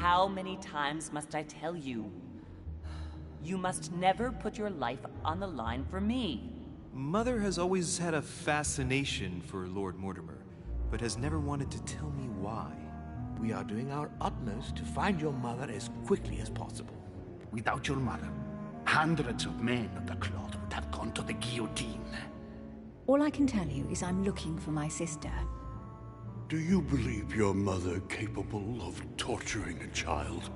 How many times must I tell you? You must never put your life on the line for me. Mother has always had a fascination for Lord Mortimer, but has never wanted to tell me why. We are doing our utmost to find your mother as quickly as possible. Without your mother, hundreds of men of the cloth would have gone to the guillotine. All I can tell you is I'm looking for my sister. Do you believe your mother capable of torturing a child?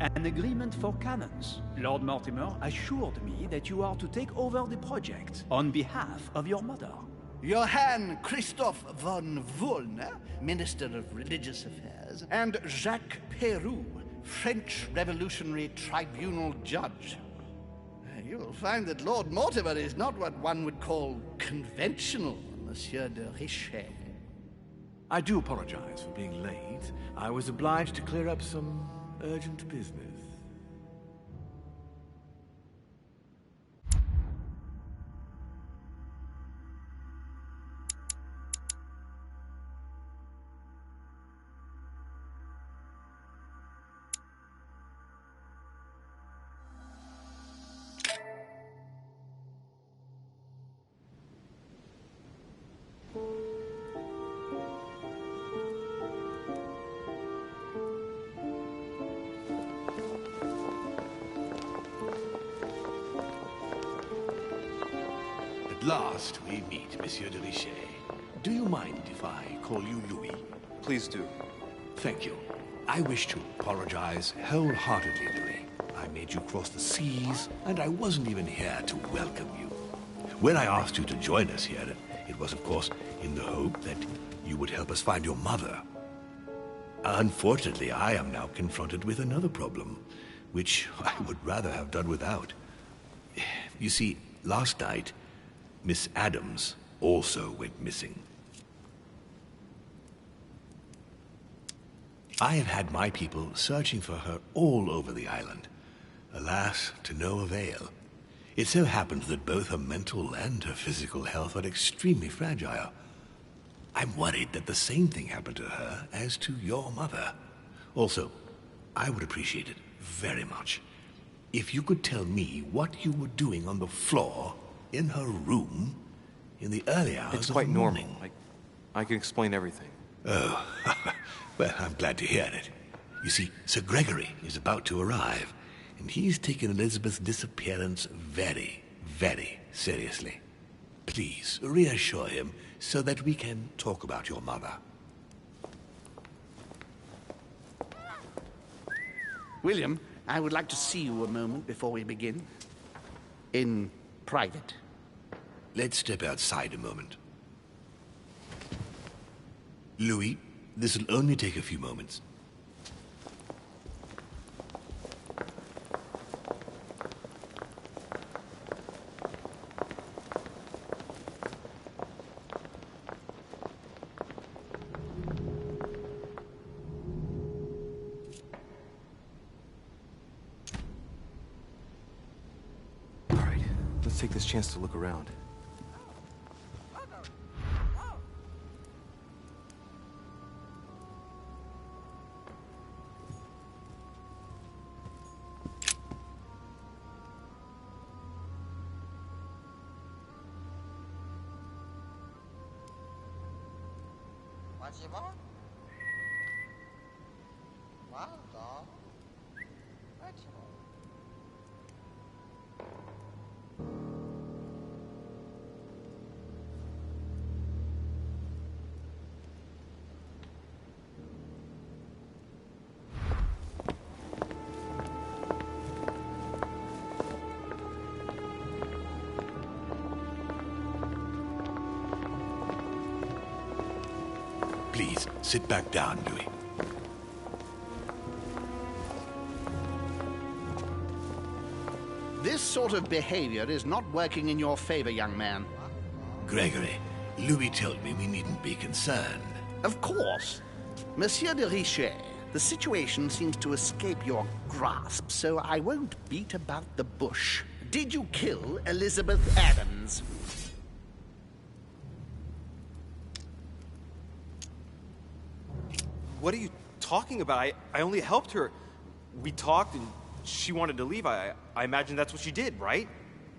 An agreement for cannons. Lord Mortimer assured me that you are to take over the project on behalf of your mother. Johann Christoph von Wollner, Minister of Religious Affairs, and Jacques Peroux, French Revolutionary Tribunal Judge. You will find that Lord Mortimer is not what one would call conventional, Monsieur de Richet. I do apologize for being late. I was obliged to clear up some urgent business. At last we meet, Monsieur de Richet. Do you mind if I call you Louis? Please do. Thank you. I wish to apologize wholeheartedly, Louis. I made you cross the seas, and I wasn't even here to welcome you. When I asked you to join us here, it was, of course, in the hope that you would help us find your mother. Unfortunately, I am now confronted with another problem, which I would rather have done without. You see, last night, Miss Adams also went missing. I have had my people searching for her all over the island. Alas, to no avail. It so happens that both her mental and her physical health are extremely fragile. I'm worried that the same thing happened to her as to your mother. Also, I would appreciate it very much if you could tell me what you were doing on the floor in her room in the early hours It's of quite the normal. morning. I can explain everything. Oh, well, I'm glad to hear it. You see, Sir Gregory is about to arrive, and he's taken Elizabeth's disappearance very, very seriously. Please, reassure him so that we can talk about your mother. William, I would like to see you a moment before we begin. In private. Let's step outside a moment. Louis, this will only take a few moments. All right, let's take this chance to look around. Please, sit back down, Louis. This sort of behavior is not working in your favor, young man. Gregory, Louis told me we needn't be concerned. Of course. Monsieur de Richet, the situation seems to escape your grasp, so I won't beat about the bush. Did you kill Elizabeth Adams? What are you talking about? I only helped her. We talked and she wanted to leave. I imagine that's what she did, right?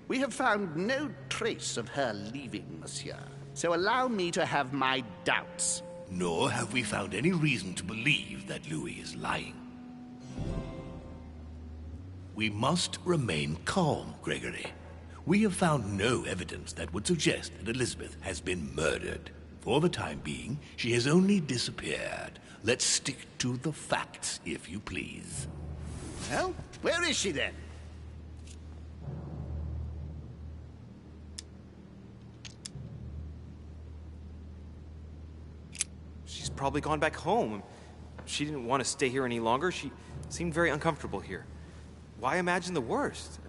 We have found no trace of her leaving, monsieur. So allow me to have my doubts. Nor have we found any reason to believe that Louis is lying. We must remain calm, Gregory. We have found no evidence that would suggest that Elizabeth has been murdered. For the time being, she has only disappeared. Let's stick to the facts, if you please. Well, where is she then? She's probably gone back home. She didn't want to stay here any longer. She seemed very uncomfortable here. Why imagine the worst?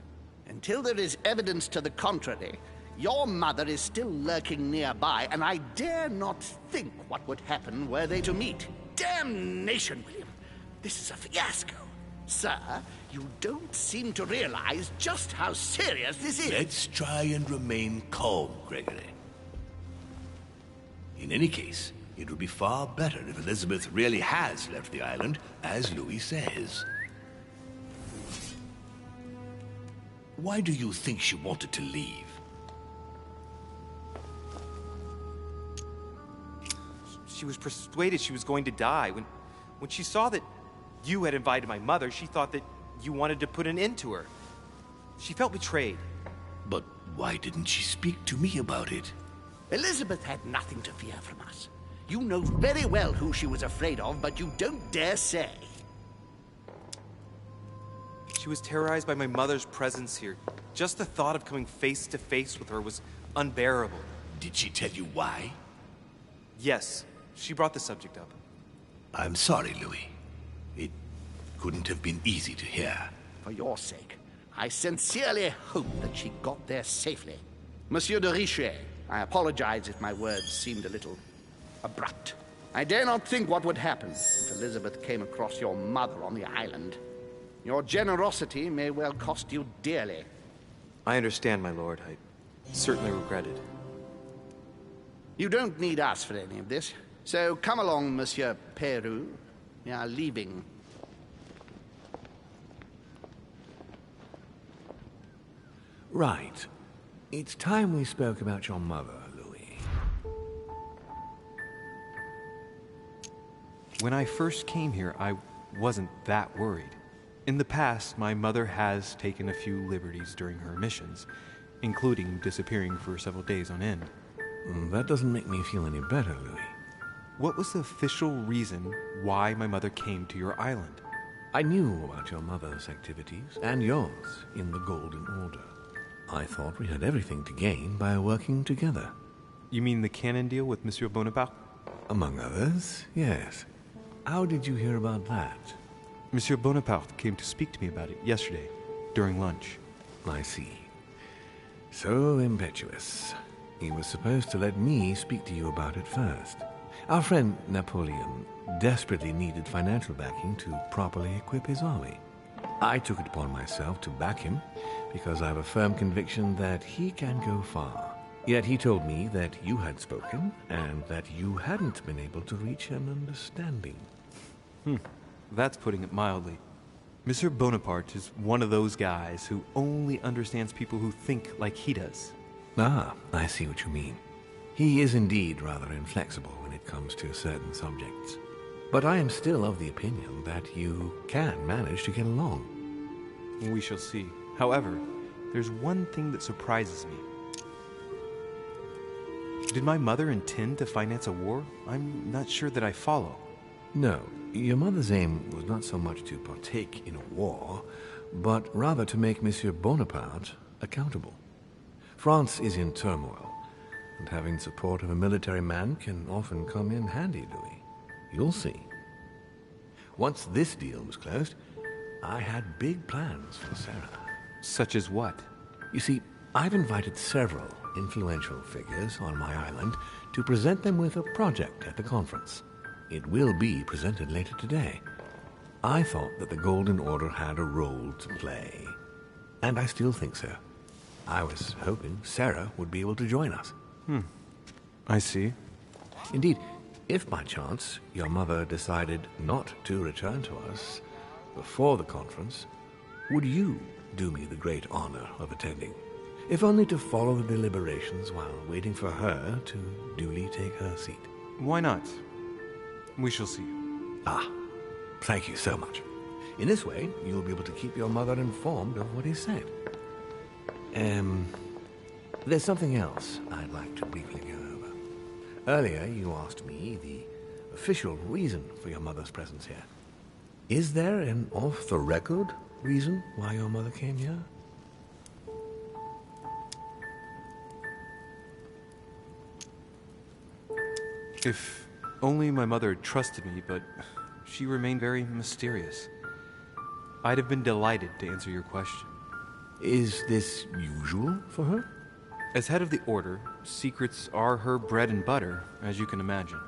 Until there is evidence to the contrary, your mother is still lurking nearby, and I dare not think what would happen were they to meet. Damnation, William! This is a fiasco. Sir, you don't seem to realize just how serious this is. Let's try and remain calm, Gregory. In any case, it would be far better if Elizabeth really has left the island, as Louis says. Why do you think she wanted to leave? She was persuaded she was going to die. When she saw that you had invited my mother, she thought that you wanted to put an end to her. She felt betrayed. But why didn't she speak to me about it? Elizabeth had nothing to fear from us. You know very well who she was afraid of, but you don't dare say. She was terrorized by my mother's presence here. Just the thought of coming face to face with her was unbearable. Did she tell you why? Yes, she brought the subject up. I'm sorry, Louis. It couldn't have been easy to hear. For your sake, I sincerely hope that she got there safely. Monsieur de Richet, I apologize if my words seemed a little abrupt. I dare not think what would happen if Elizabeth came across your mother on the island. Your generosity may well cost you dearly. I understand, my lord. I certainly regret it. You don't need us for any of this. So come along, Monsieur Peru. We are leaving. Right. It's time we spoke about your mother, Louis. When I first came here, I wasn't that worried. In the past, my mother has taken a few liberties during her missions, including disappearing for several days on end. That doesn't make me feel any better, Louis. What was the official reason why my mother came to your island? I knew about your mother's activities, and yours, in the Golden Order. I thought we had everything to gain by working together. You mean the canon deal with Monsieur Bonaparte? Among others, yes. How did you hear about that? Monsieur Bonaparte came to speak to me about it yesterday, during lunch. I see. So impetuous. He was supposed to let me speak to you about it first. Our friend Napoleon desperately needed financial backing to properly equip his army. I took it upon myself to back him because I have a firm conviction that he can go far. Yet he told me that you had spoken and that you hadn't been able to reach an understanding. That's putting it mildly. Monsieur Bonaparte is one of those guys who only understands people who think like he does. Ah, I see what you mean. He is indeed rather inflexible when it comes to certain subjects. But I am still of the opinion that you can manage to get along. We shall see. However, there's one thing that surprises me. Did my mother intend to finance a war? I'm not sure that I follow. No, your mother's aim was not so much to partake in a war, but rather to make Monsieur Bonaparte accountable. France is in turmoil, and having support of a military man can often come in handy, Louis. You'll see. Once this deal was closed, I had big plans for Sarah. Such as what? You see, I've invited several influential figures on my island to present them with a project at the conference. It will be presented later today. I thought that the Golden Order had a role to play, and I still think so. I was hoping Sarah would be able to join us. I see. Indeed, If by chance your mother decided not to return to us before the conference, would you do me the great honor of attending? If only to follow the deliberations while waiting for her to duly take her seat. Why not? We shall see. Ah, thank you so much. In this way, you'll be able to keep your mother informed of what is said. There's something else I'd like to briefly go over. Earlier, you asked me the official reason for your mother's presence here. Is there an off-the-record reason why your mother came here? If only my mother trusted me, but she remained very mysterious. I'd have been delighted to answer your question. Is this usual for her? As head of the Order, secrets are her bread and butter, as you can imagine.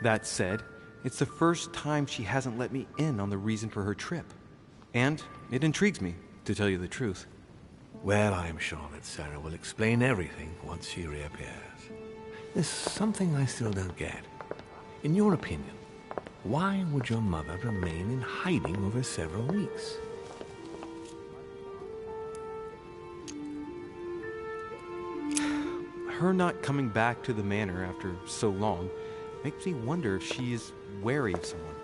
That said, it's the first time she hasn't let me in on the reason for her trip. And it intrigues me, to tell you the truth. Well, I'm sure that Sarah will explain everything once she reappears. There's something I still don't get. In your opinion, why would your mother remain in hiding over several weeks? Her not coming back to the manor after so long makes me wonder if she is wary of someone.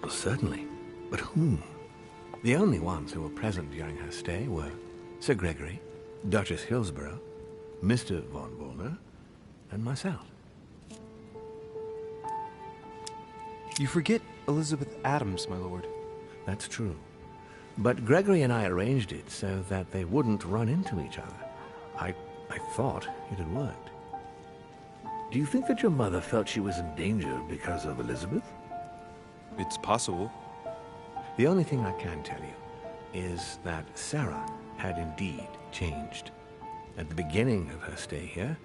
Well, certainly. But whom? The only ones who were present during her stay were Sir Gregory, Duchess Hillsborough, Mr. von Wollner, and myself. You forget Elizabeth Adams, my lord. That's true. But Gregory and I arranged it so that they wouldn't run into each other. I thought it had worked. Do you think that your mother felt she was in danger because of Elizabeth? It's possible. The only thing I can tell you is that Sarah had indeed changed. At the beginning of her stay here,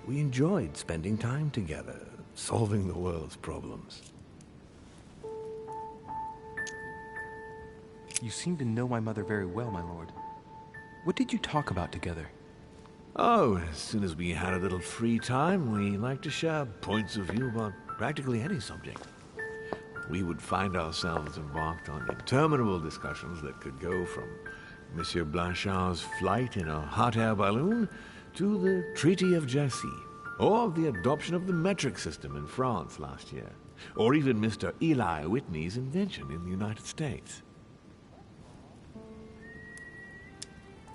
we enjoyed spending time together, solving the world's problems. You seem to know my mother very well, my lord. What did you talk about together? Oh, as soon as we had a little free time, we liked to share points of view about practically any subject. We would find ourselves embarked on interminable discussions that could go from Monsieur Blanchard's flight in a hot air balloon to the Treaty of Jersey, or the adoption of the metric system in France last year, or even Mr. Eli Whitney's invention in the United States.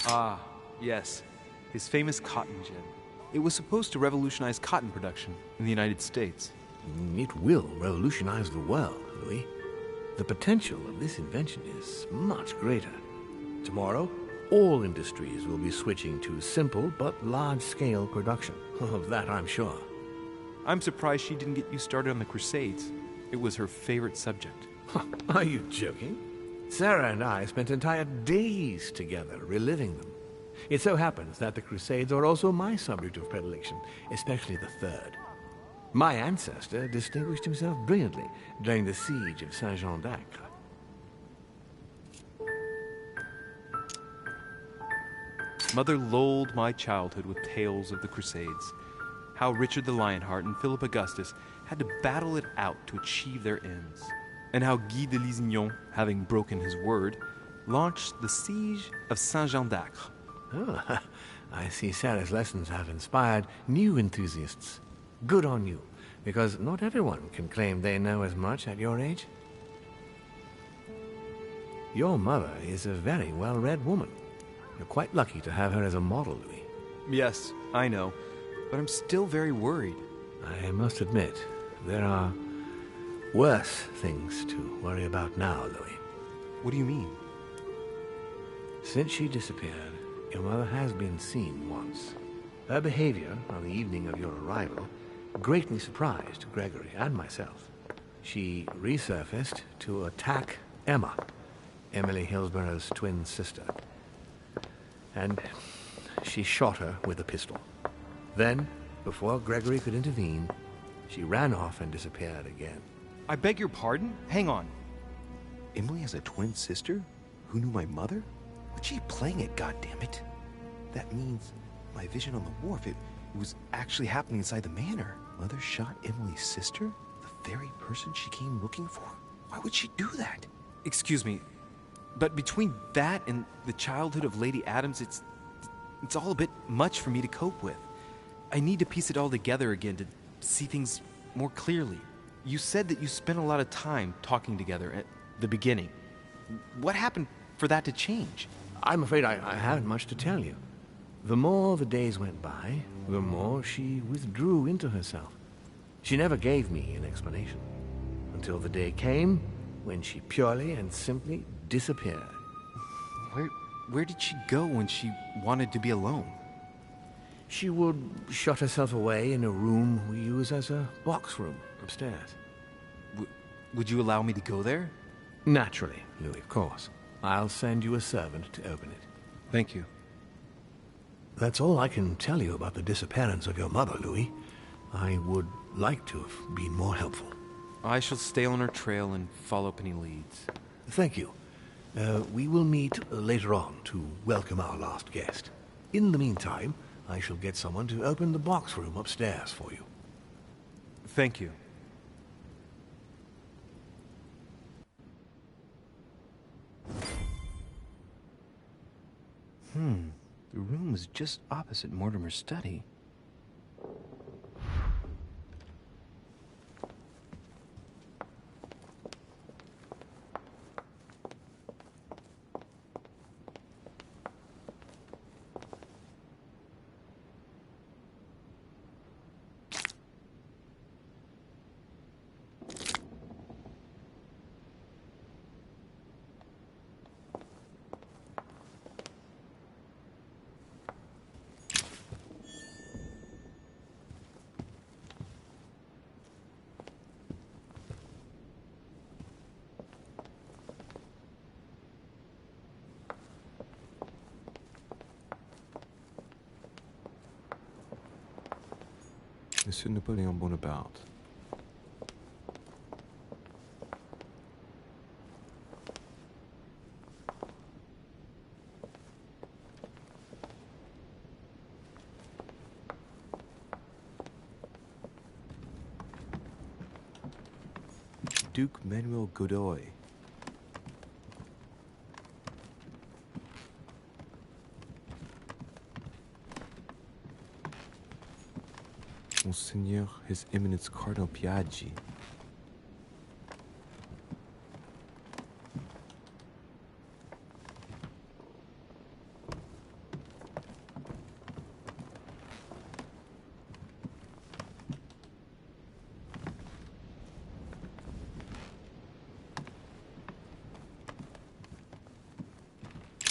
Ah, yes. His famous cotton gin. It was supposed to revolutionize cotton production in the United States. It will revolutionize the world, Louis. The potential of this invention is much greater. Tomorrow, all industries will be switching to simple but large-scale production. Of that, I'm sure. I'm surprised she didn't get you started on the Crusades. It was her favorite subject. Are you joking? Sarah and I spent entire days together reliving them. It so happens that the Crusades are also my subject of predilection, especially the third. My ancestor distinguished himself brilliantly during the siege of Saint-Jean d'Acre. Mother lulled my childhood with tales of the Crusades. How Richard the Lionheart and Philip Augustus had to battle it out to achieve their ends. And how Guy de Lusignan, having broken his word, launched the siege of Saint-Jean d'Acre. Oh, I see Sarah's lessons have inspired new enthusiasts. Good on you, because not everyone can claim they know as much at your age. Your mother is a very well-read woman. You're quite lucky to have her as a model, Louis. Yes, I know, but I'm still very worried. I must admit, there are worse things to worry about now, Louis. What do you mean? Since she disappeared, your mother has been seen once. Her behavior on the evening of your arrival greatly surprised Gregory and myself. She resurfaced to attack Emma, Emily Hillsborough's twin sister. And she shot her with a pistol. Then, before Gregory could intervene, she ran off and disappeared again. I beg your pardon? Hang on. Emily has a twin sister who knew my mother? What's she playing at, goddammit? That means my vision on the wharf, it was actually happening inside the manor. Mother shot Emily's sister? The very person she came looking for? Why would she do that? Excuse me, but between that and the childhood of Lady Adams, it's all a bit much for me to cope with. I need to piece it all together again to see things more clearly. You said that you spent a lot of time talking together at the beginning. What happened for that to change? I'm afraid I haven't much to tell you. The more the days went by, the more she withdrew into herself. She never gave me an explanation. Until the day came when she purely and simply disappeared. Where did she go when she wanted to be alone? She would shut herself away in a room we use as a box room upstairs. Would you allow me to go there? Naturally, Louis, of course. I'll send you a servant to open it. Thank you. That's all I can tell you about the disappearance of your mother, Louis. I would like to have been more helpful. I shall stay on her trail and follow up any leads. Thank you. We will meet later on to welcome our last guest. In the meantime, I shall get someone to open the box room upstairs for you. Thank you. The room is just opposite Mortimer's study. Monsieur Napoléon Bonaparte. Duke Manuel Godoy. Monseigneur His Eminence Cardinal Piaggi.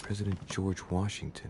President George Washington.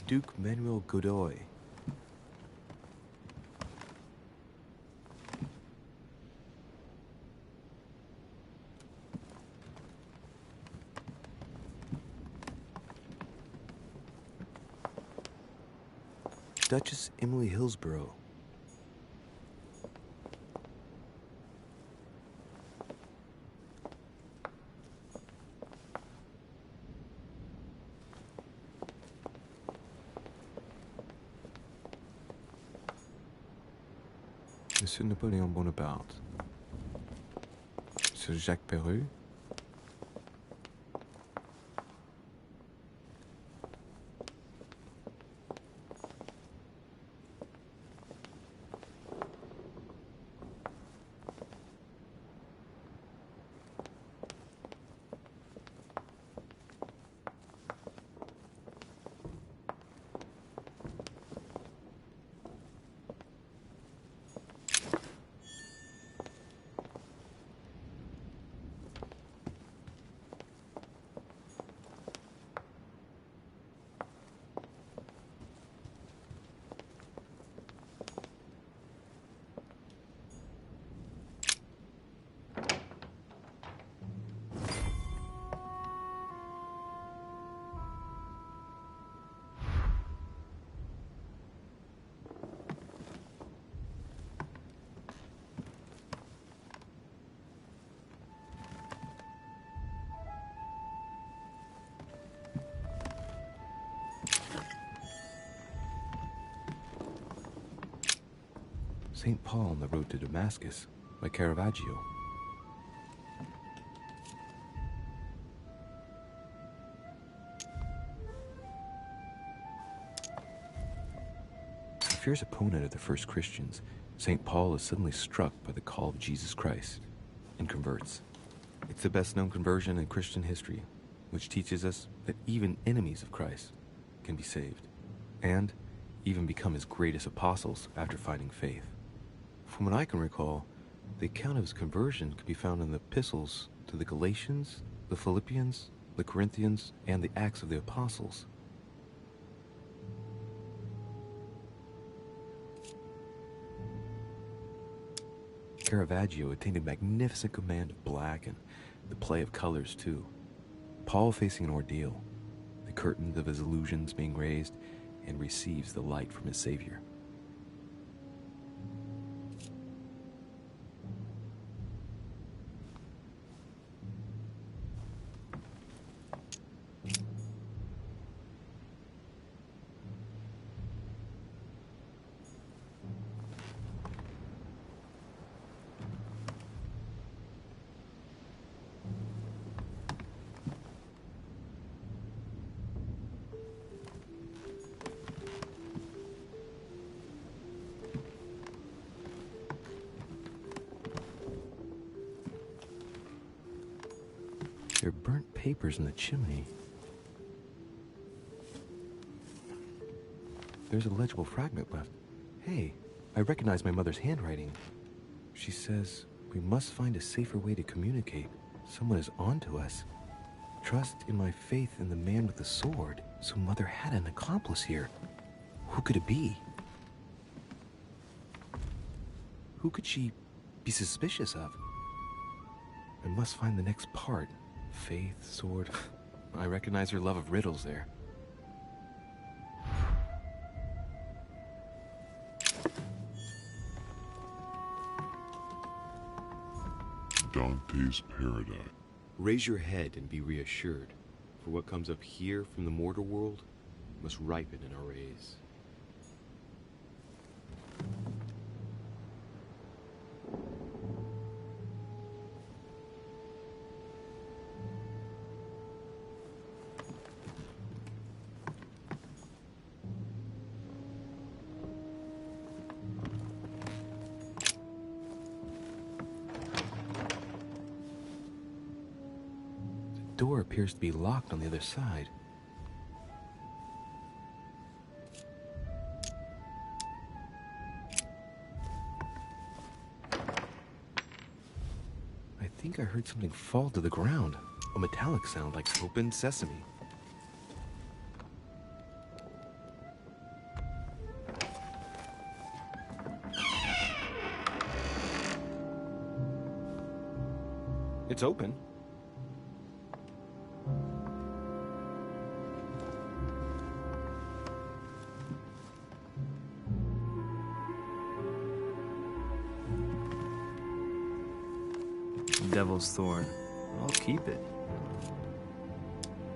Duke Manuel Godoy. Duchess Emily Hillsborough. Monsieur Napoléon Bonaparte. Monsieur Jacques Perru. St. Paul on the Road to Damascus by Caravaggio. A fierce opponent of the first Christians, St. Paul is suddenly struck by the call of Jesus Christ and converts. It's the best-known conversion in Christian history, which teaches us that even enemies of Christ can be saved, and even become his greatest apostles after finding faith. From what I can recall, the account of his conversion can be found in the epistles to the Galatians, the Philippians, the Corinthians, and the Acts of the Apostles. Caravaggio attained a magnificent command of black and the play of colors too. Paul facing an ordeal, the curtains of his illusions being raised, and receives the light from his Savior. There are burnt papers in the chimney. There's a legible fragment left. Hey, I recognize my mother's handwriting. She says, we must find a safer way to communicate. Someone is on to us. Trust in my faith in the man with the sword. So Mother had an accomplice here. Who could it be? Who could she be suspicious of? I must find the next part. Faith, sword. I recognize her love of riddles there. Dante's Paradise. Raise your head and be reassured, for what comes up here from the mortal world must ripen in our rays. The door appears to be locked on the other side. I think I heard something fall to the ground. A metallic sound like open sesame. It's open. Devil's thorn. I'll keep it.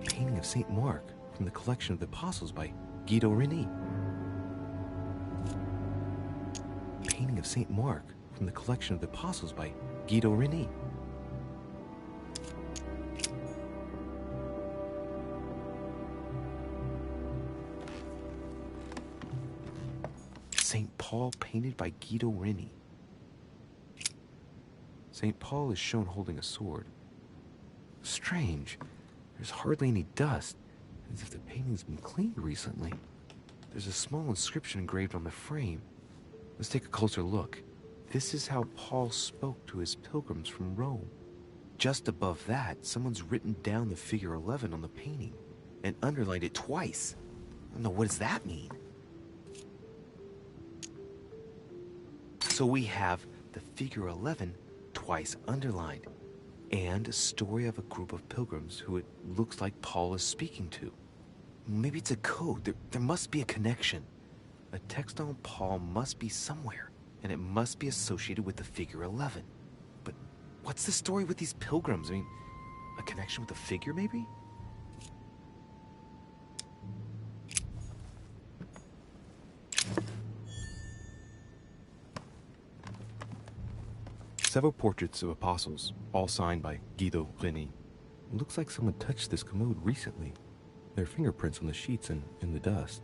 Painting of St. Mark from the collection of the Apostles by Guido Reni. Painting of St. Mark from the collection of the Apostles by Guido Reni. St. Paul painted by Guido Reni. St. Paul is shown holding a sword. Strange. There's hardly any dust, as if the painting's been cleaned recently. There's a small inscription engraved on the frame. Let's take a closer look. This is how Paul spoke to his pilgrims from Rome. Just above that, someone's written down the figure 11 on the painting and underlined it twice. I don't know, what does that mean? So we have the figure 11 twice underlined, and a story of a group of pilgrims who it looks like Paul is speaking to. Maybe it's a code. There must be a connection. A text on Paul must be somewhere, and it must be associated with the figure 11. But what's the story with these pilgrims? I mean, a connection with a figure, maybe? Several portraits of apostles, all signed by Guido Reni. It looks like someone touched this commode recently. There are fingerprints on the sheets and in the dust.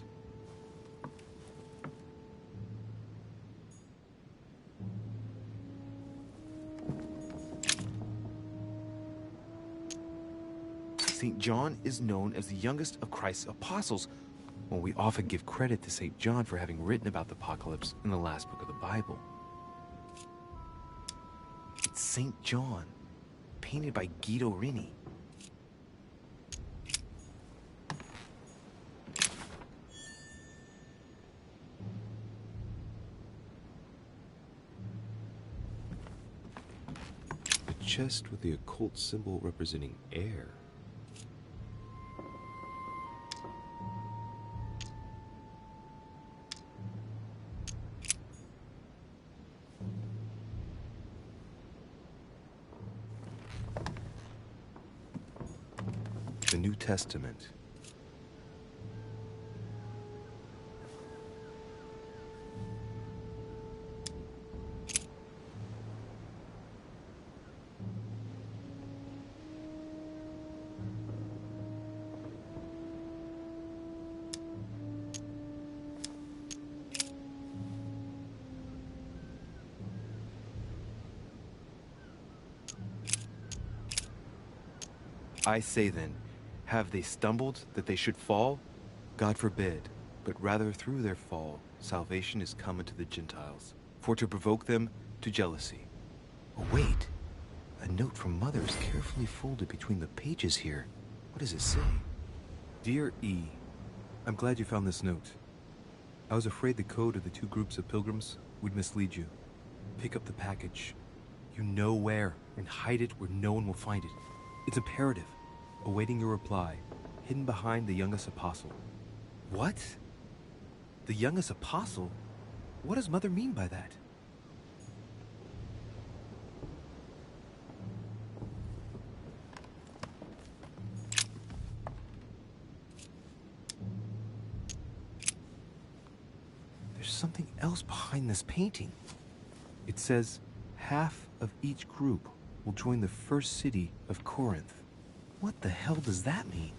St. John is known as the youngest of Christ's apostles. Well, we often give credit to St. John for having written about the apocalypse in the last book of the Bible. It's St. John, painted by Guido Reni. A chest with the occult symbol representing air. The New Testament. I say then, have they stumbled that they should fall? God forbid, but rather through their fall, salvation is come unto the Gentiles, for to provoke them to jealousy. Oh, wait. A note from Mother is carefully folded between the pages here. What does it say? Dear E, I'm glad you found this note. I was afraid the code of the two groups of pilgrims would mislead you. Pick up the package. You know where, and hide it where no one will find it. It's imperative. Awaiting your reply, hidden behind the youngest apostle. What? The youngest apostle? What does Mother mean by that? There's something else behind this painting. It says, half of each group will join the first city of Corinth. What the hell does that mean?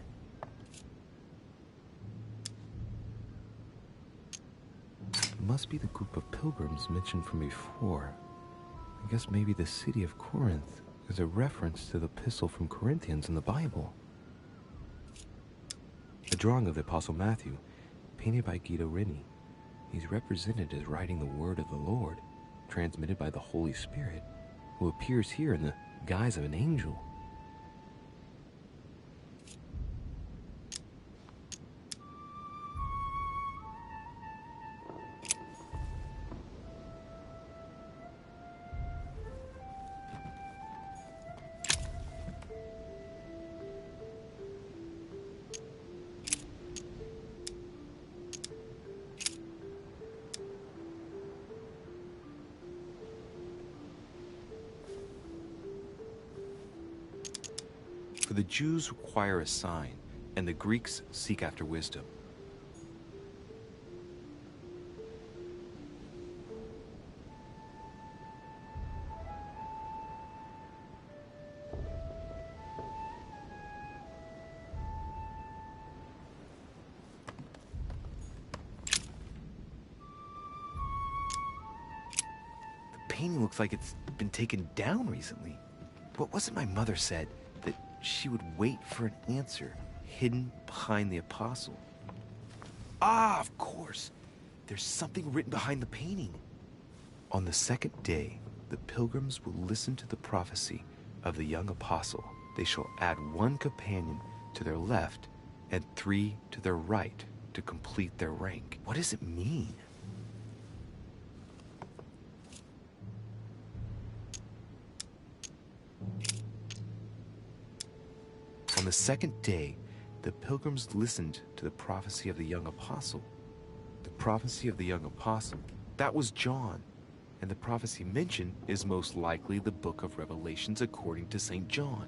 It must be the group of pilgrims mentioned from before. I guess maybe the city of Corinth is a reference to the epistle from Corinthians in the Bible. A drawing of the Apostle Matthew, painted by Guido Reni. He's represented as writing the word of the Lord, transmitted by the Holy Spirit, who appears here in the guise of an angel. For the Jews require a sign, and the Greeks seek after wisdom. The painting looks like it's been taken down recently. What was it my mother said? That she would wait for an answer hidden behind the apostle. Ah, of course. There's something written behind the painting. On the second day, the pilgrims will listen to the prophecy of the young apostle. They shall add 1 companion to their left and 3 to their right to complete their rank. What does it mean? On the second day, the pilgrims listened to the prophecy of the young apostle. The prophecy of the young apostle, that was John. And the prophecy mentioned is most likely the book of Revelations according to St. John.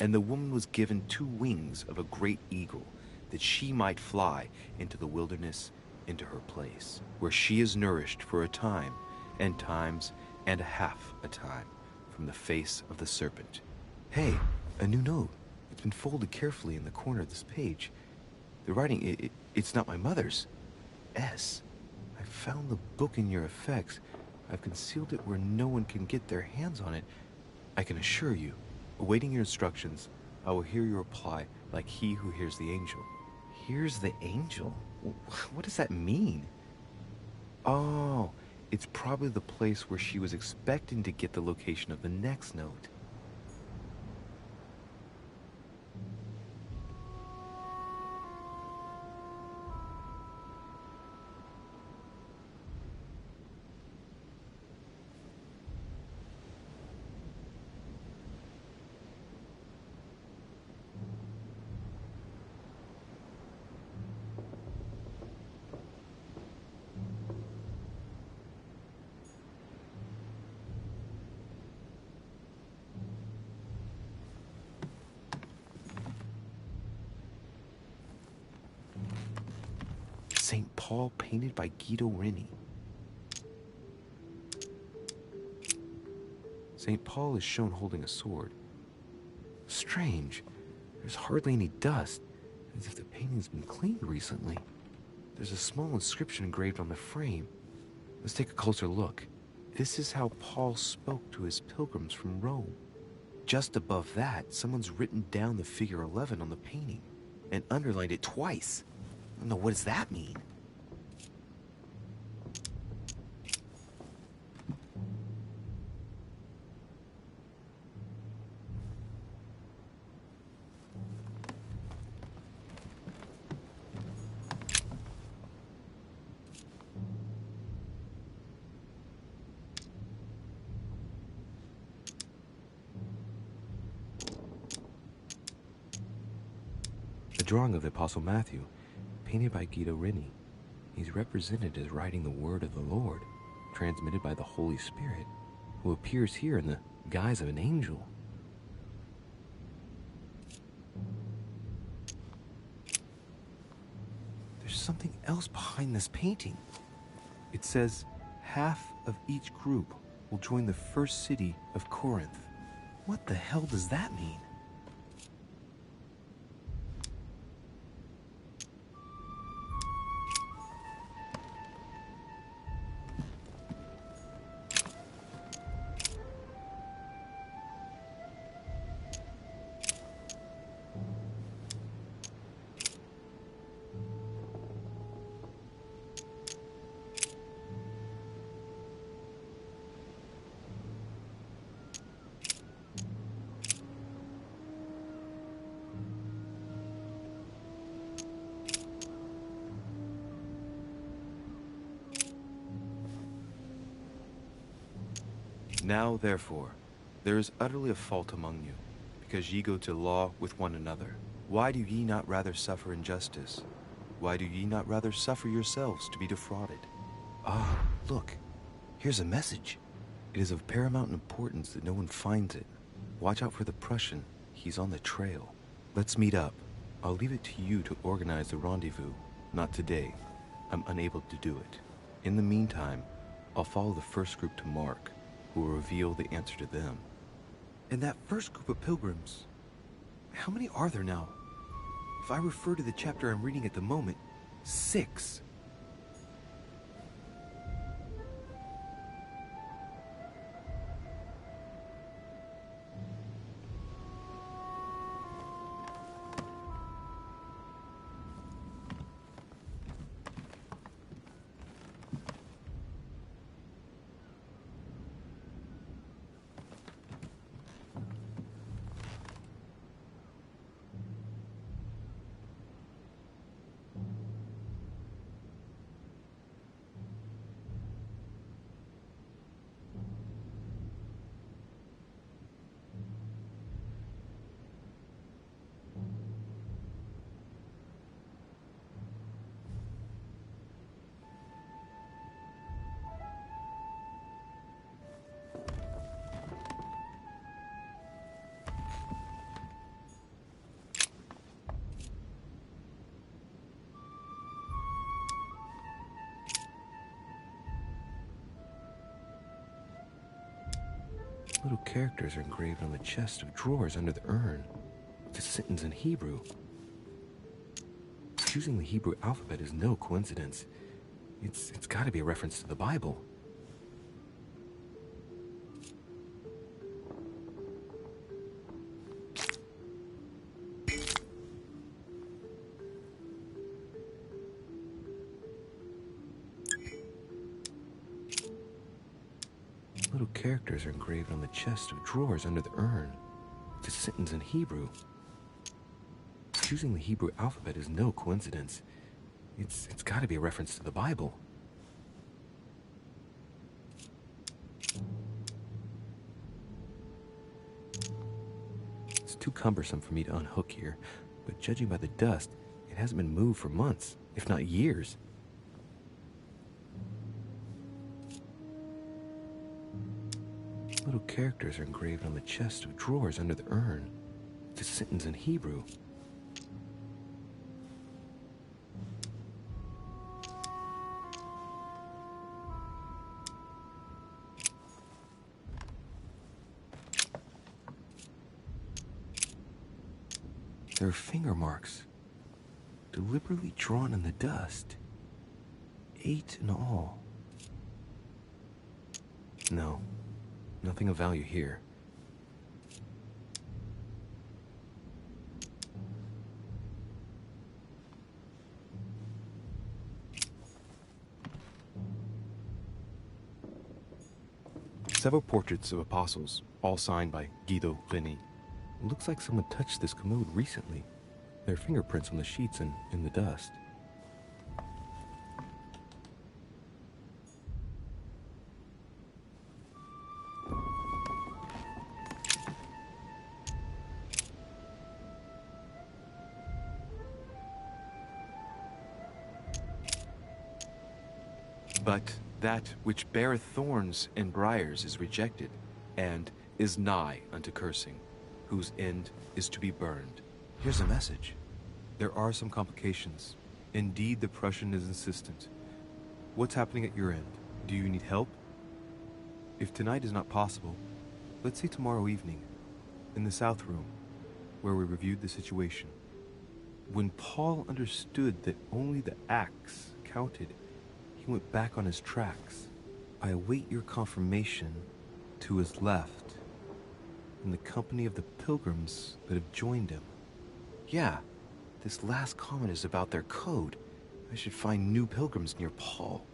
And the woman was given 2 wings of a great eagle, that she might fly into the wilderness, into her place, where she is nourished for a time, and times, and a half a time, from the face of the serpent. Hey, a new note. It's been folded carefully in the corner of this page. The writing, it's not my mother's. S. I found the book in your effects. I've concealed it where no one can get their hands on it. I can assure you, awaiting your instructions, I will hear your reply like he who hears the angel. Hears the angel? What does that mean? Oh, it's probably the place where she was expecting to get the location of the next note. St. Paul painted by Guido Reni. St. Paul is shown holding a sword. Strange. There's hardly any dust, as if the painting's been cleaned recently. There's a small inscription engraved on the frame. Let's take a closer look. This is how Paul spoke to his pilgrims from Rome. Just above that, someone's written down the figure 11 on the painting and underlined it twice. No, what does that mean? A drawing of the Apostle Matthew, painted by Guido Reni. He's represented as writing the word of the Lord, transmitted by the Holy Spirit, who appears here in the guise of an angel. There's something else behind this painting. It says, half of each group will join the first city of Corinth. What the hell does that mean? Now, therefore, there is utterly a fault among you, because ye go to law with one another. Why do ye not rather suffer injustice? Why do ye not rather suffer yourselves to be defrauded? Ah, look, here's a message. It is of paramount importance that no one finds it. Watch out for the Prussian. He's on the trail. Let's meet up. I'll leave it to you to organize the rendezvous. Not today. I'm unable to do it. In the meantime, I'll follow the first group to Mark, who will reveal the answer to them. And that first group of pilgrims, how many are there now? If I refer to the chapter I'm reading at the moment, 6. Little characters are engraved on the chest of drawers under the urn. It's a sentence in Hebrew. Choosing the Hebrew alphabet is no coincidence. It's got to be a reference to the Bible. Little characters are engraved on the chest of drawers under the urn. It's a sentence in Hebrew. Choosing the Hebrew alphabet is no coincidence. It's got to be a reference to the Bible. It's too cumbersome for me to unhook here, but judging by the dust, it hasn't been moved for months, if not years. Little characters are engraved on the chest of drawers under the urn. It's a sentence in Hebrew. There are finger marks, deliberately drawn in the dust. 8 in all. No. Nothing of value here. Several portraits of apostles, all signed by Guido Reni. It looks like someone touched this commode recently. There are fingerprints on the sheets and in the dust. But that which beareth thorns and briars is rejected, and is nigh unto cursing, whose end is to be burned. Here's a message. There are some complications. Indeed, the Prussian is insistent. What's happening at your end? Do you need help? If tonight is not possible, let's see tomorrow evening, in the South Room, where we reviewed the situation. When Paul understood that only the axe counted, he went back on his tracks. I await your confirmation to his left, in the company of the pilgrims that have joined him. Yeah, this last comment is about their code. I should find new pilgrims near Paul.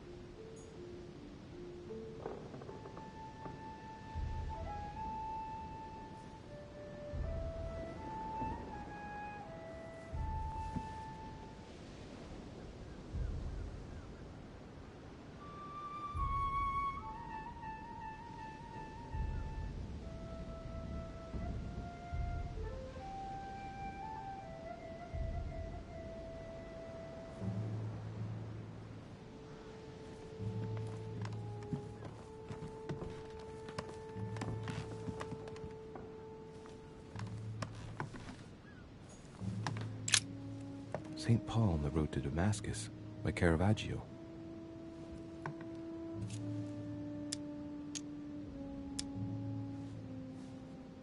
St. Paul on the Road to Damascus by Caravaggio.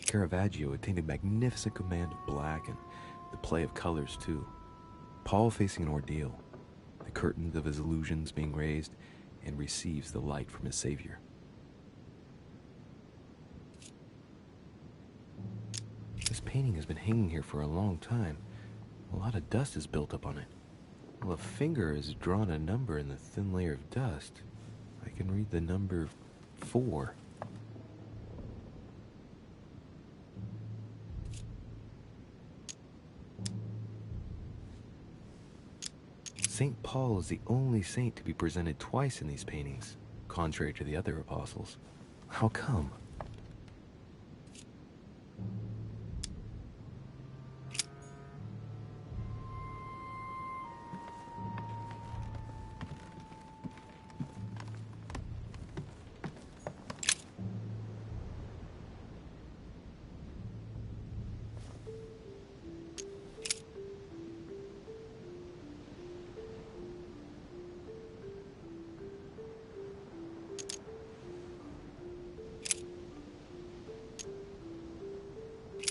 Caravaggio attained a magnificent command of black and the play of colors too. Paul facing an ordeal, the curtains of his illusions being raised, and receives the light from his Savior. This painting has been hanging here for a long time. A lot of dust is built up on it. Well, a finger has drawn a number in the thin layer of dust. I can read the number 4. St. Paul is the only saint to be presented twice in these paintings, contrary to the other apostles. How come?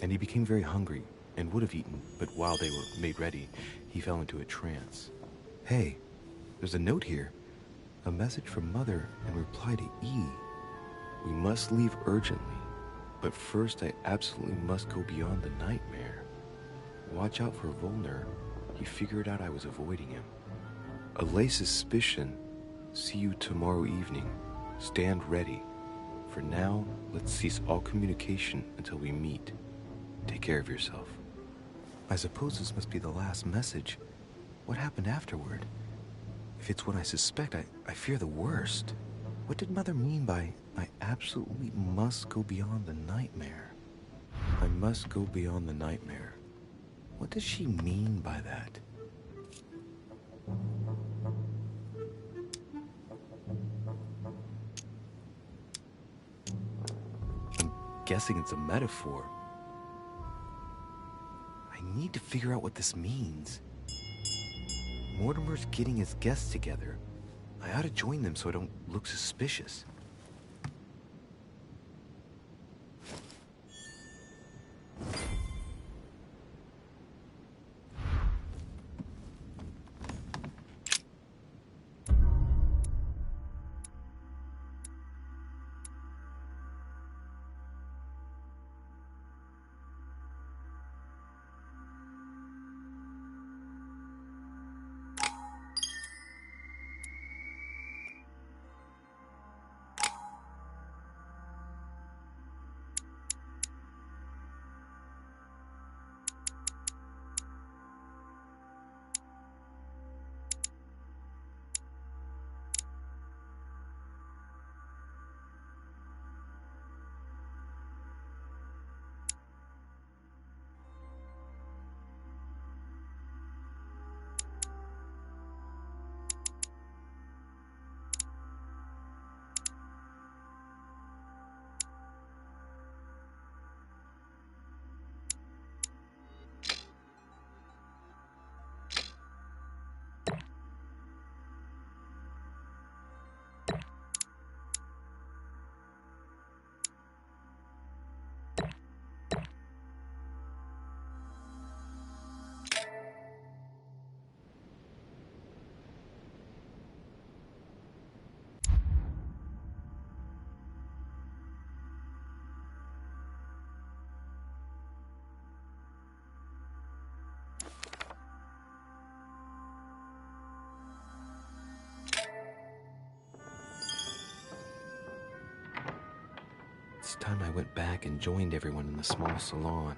And he became very hungry, and would have eaten, but while they were made ready, he fell into a trance. Hey, there's a note here. A message from Mother in reply to E. We must leave urgently, but first I absolutely must go beyond the nightmare. Watch out for Volner. He figured out I was avoiding him. Allay suspicion. See you tomorrow evening. Stand ready. For now, let's cease all communication until we meet. Take care of yourself. I suppose this must be the last message. What happened afterward? If it's what I suspect, I fear the worst. What did Mother mean by, I absolutely must go beyond the nightmare? I must go beyond the nightmare. What does she mean by that? I'm guessing it's a metaphor. I need to figure out what this means. Mortimer's getting his guests together. I ought to join them so I don't look suspicious. It's time I went back and joined everyone in the small salon.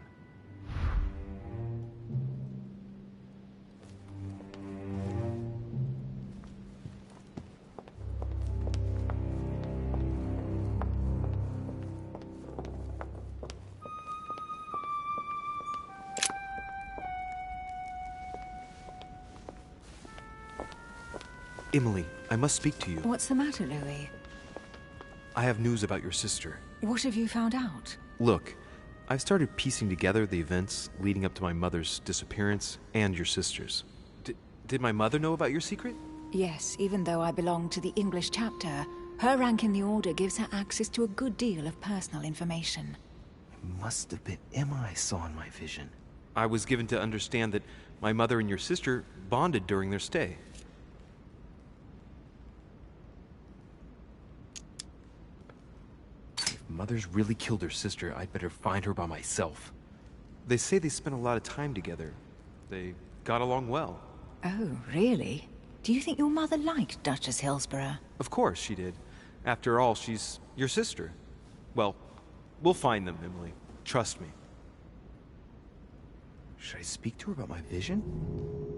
Emily, I must speak to you. What's the matter, Louis? I have news about your sister. What have you found out? Look, I've started piecing together the events leading up to my mother's disappearance and your sister's. Did my mother know about your secret? Yes, even though I belong to the English chapter, her rank in the Order gives her access to a good deal of personal information. It must have been Emma I saw in my vision. I was given to understand that my mother and your sister bonded during their stay. If Mother's really killed her sister, I'd better find her by myself. They say they spent a lot of time together. They got along well. Oh, really? Do you think your mother liked Duchess Hillsborough? Of course she did. After all, she's your sister. Well, we'll find them, Emily. Trust me. Should I speak to her about my vision?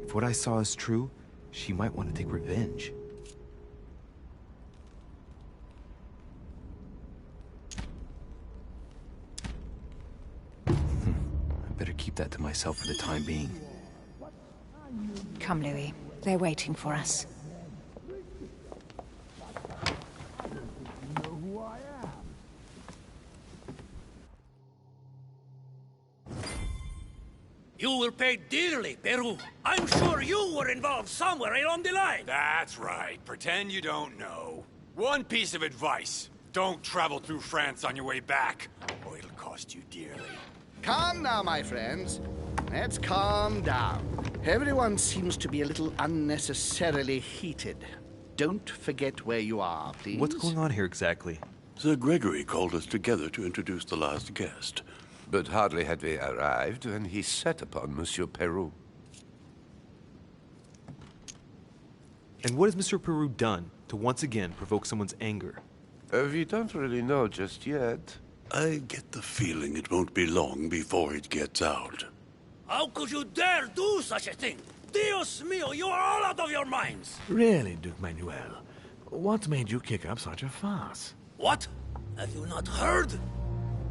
If what I saw is true, she might want to take revenge. I better keep that to myself for the time being. Come, Louis. They're waiting for us. You will pay dearly, Peru. I'm sure you were involved somewhere along the line. That's right. Pretend you don't know. One piece of advice. Don't travel through France on your way back, or it'll cost you dearly. Calm now, my friends. Let's calm down. Everyone seems to be a little unnecessarily heated. Don't forget where you are, please. What's going on here exactly? Sir Gregory called us together to introduce the last guest. But hardly had we arrived when he set upon Monsieur Peru. And what has Mr. Peru done to once again provoke someone's anger? We don't really know just yet. I get the feeling it won't be long before it gets out. How could you dare do such a thing? Dios mío, you are all out of your minds! Really, Duke Manuel? What made you kick up such a fuss? What? Have you not heard?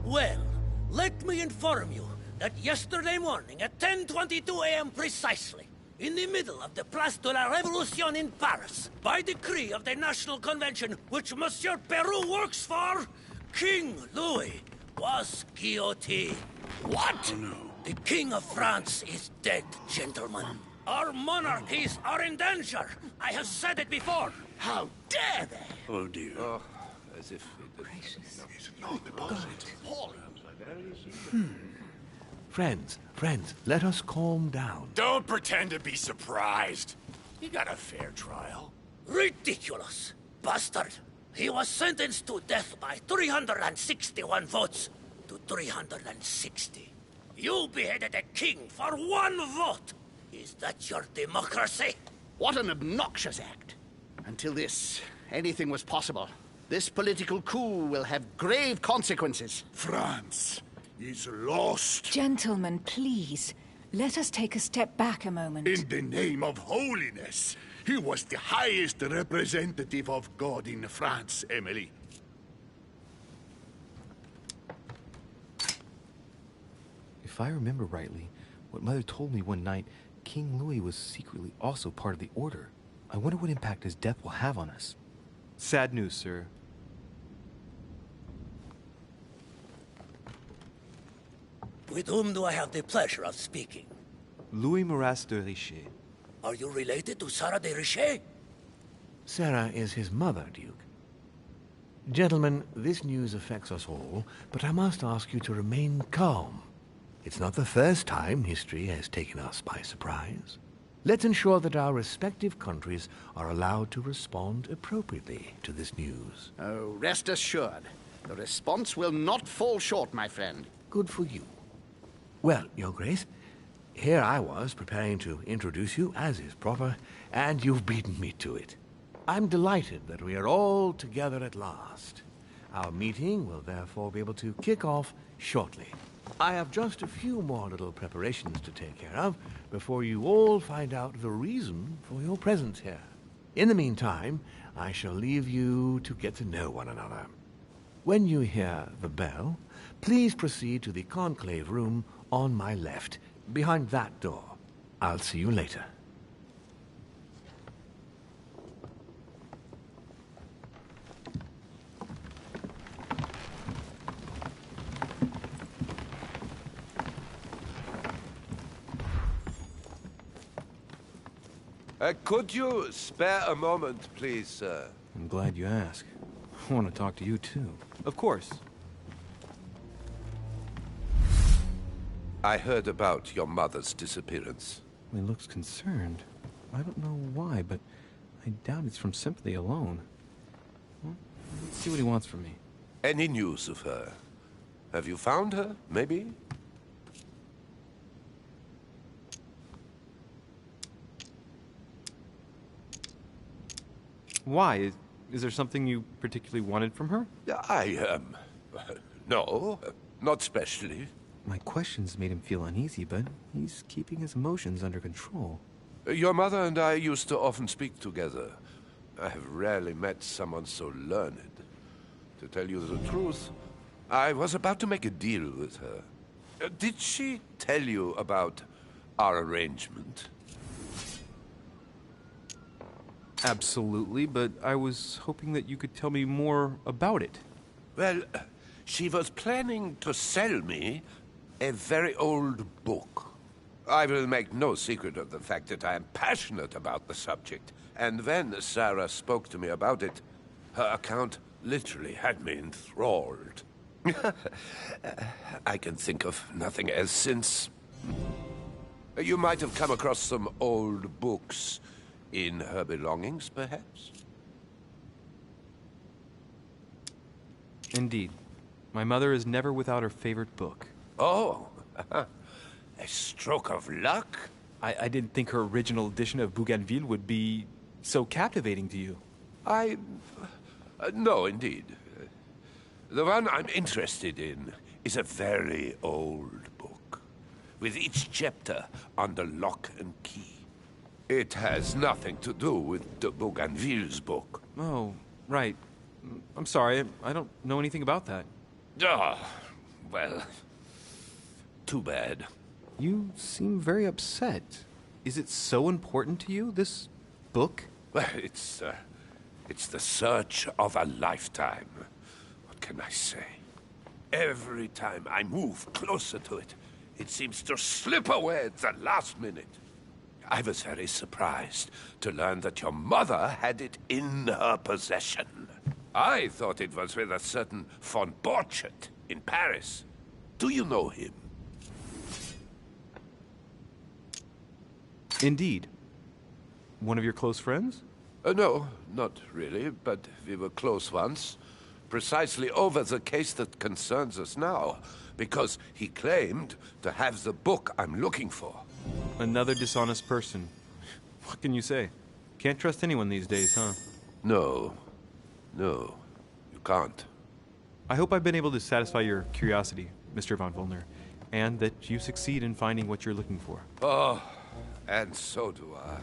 Well, let me inform you that yesterday morning at 10:22 a.m. precisely, in the middle of the Place de la Révolution in Paris, by decree of the National Convention which Monsieur Peru works for, King Louis was guillotined. What? Oh, no. The King of France is dead, gentlemen. Our monarchies are in danger. I have said it before. How dare they? Oh, dear. Oh, as if it... Gracious. Friends, let us calm down. Don't pretend to be surprised. He got a fair trial. Ridiculous! Bastard! He was sentenced to death by 361 votes to 360. You beheaded a king for one vote! Is that your democracy? What an obnoxious act. Until this, anything was possible. This political coup will have grave consequences. France is lost. Gentlemen, please. Let us take a step back a moment. In the name of holiness. He was the highest representative of God in France, Emily. If I remember rightly, what Mother told me one night, King Louis was secretly also part of the Order. I wonder what impact his death will have on us. Sad news, sir. With whom do I have the pleasure of speaking? Louis Maras de Richet. Are you related to Sarah de Richet? Sarah is his mother, Duke. Gentlemen, this news affects us all, but I must ask you to remain calm. It's not the first time history has taken us by surprise. Let's ensure that our respective countries are allowed to respond appropriately to this news. Oh, rest assured. The response will not fall short, my friend. Good for you. Well, Your Grace, here I was preparing to introduce you, as is proper, and you've beaten me to it. I'm delighted that we are all together at last. Our meeting will therefore be able to kick off shortly. I have just a few more little preparations to take care of before you all find out the reason for your presence here. In the meantime, I shall leave you to get to know one another. When you hear the bell, please proceed to the conclave room on my left, behind that door. I'll see you later. Could you spare a moment, please, sir? I'm glad you asked. I want to talk to you, too. Of course. I heard about your mother's disappearance. He looks concerned. I don't know why, but I doubt it's from sympathy alone. Well, let's see what he wants from me. Any news of her? Have you found her, maybe? Why? Is there something you particularly wanted from her? No, not specially. My questions made him feel uneasy, but he's keeping his emotions under control. Your mother and I used to often speak together. I have rarely met someone so learned. To tell you the truth, I was about to make a deal with her. Did she tell you about our arrangement? Absolutely, but I was hoping that you could tell me more about it. Well, she was planning to sell me a very old book. I will make no secret of the fact that I am passionate about the subject. And when Sarah spoke to me about it, her account literally had me enthralled. I can think of nothing else since. You might have come across some old books in her belongings, perhaps? Indeed. My mother is never without her favorite book. Oh, a stroke of luck? I didn't think her original edition of Bougainville would be so captivating to you. No, indeed. The one I'm interested in is a very old book, with each chapter under lock and key. It has nothing to do with de Bougainville's book. Oh, right. I'm sorry, I don't know anything about that. Well, too bad. You seem very upset. Is it so important to you, this book? Well, it's the search of a lifetime. What can I say? Every time I move closer to it, it seems to slip away at the last minute. I was very surprised to learn that your mother had it in her possession. I thought it was with a certain von Borchardt in Paris. Do you know him? Indeed. One of your close friends? No, not really, but we were close once. Precisely over the case that concerns us now, because he claimed to have the book I'm looking for. Another dishonest person. What can you say? Can't trust anyone these days, huh? No, you can't. I hope I've been able to satisfy your curiosity, Mr. von Wollner, and that you succeed in finding what you're looking for. Oh, and so do I.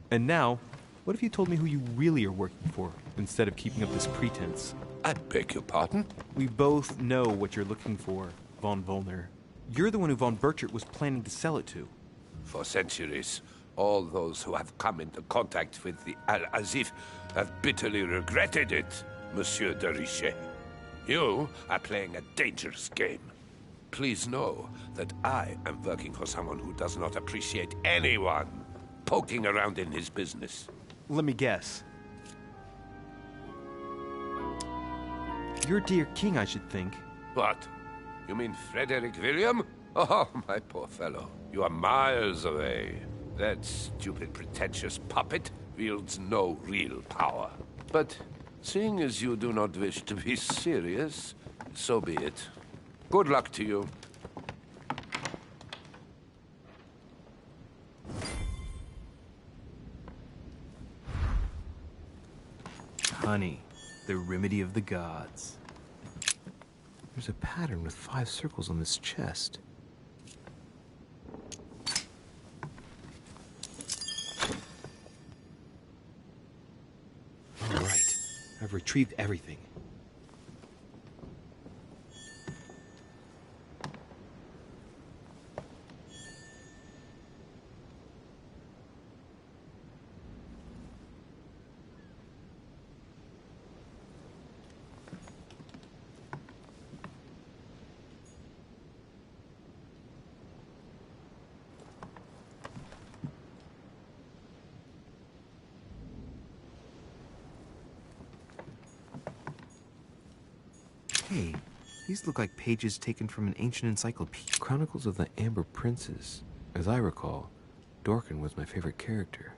And now, what if you told me who you really are working for, instead of keeping up this pretense? I beg your pardon? We both know what you're looking for, von Wollner. You're the one who von Borchardt was planning to sell it to. For centuries, all those who have come into contact with the Al-Azif have bitterly regretted it, Monsieur de Richet. You are playing a dangerous game. Please know that I am working for someone who does not appreciate anyone poking around in his business. Let me guess. Your dear king, I should think. What? You mean Frederick William? Oh, my poor fellow. You are miles away. That stupid, pretentious puppet wields no real power. But seeing as you do not wish to be serious, so be it. Good luck to you. Honey, the remedy of the gods. There's a pattern with 5 circles on this chest. All right, I've retrieved everything. Hey, these look like pages taken from an ancient encyclopedia. Chronicles of the Amber Princes. As I recall, Dorkin was my favorite character.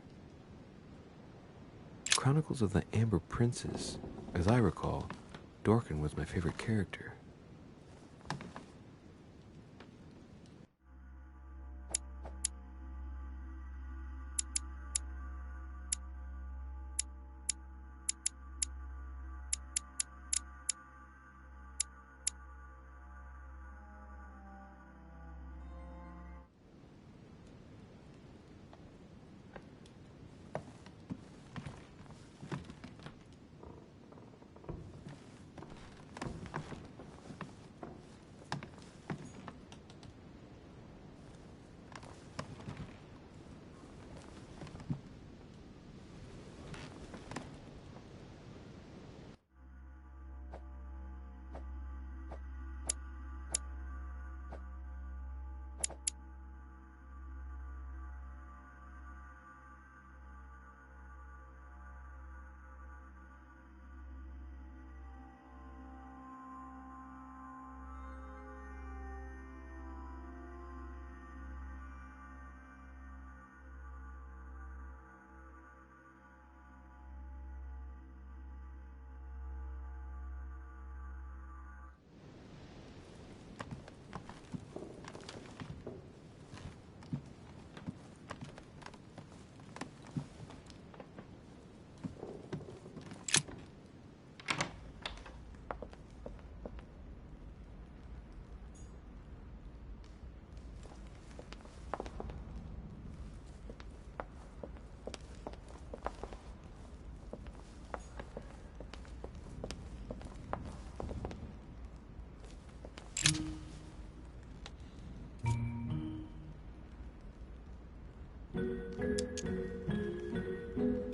Chronicles of the Amber Princes. As I recall, Dorkin was my favorite character.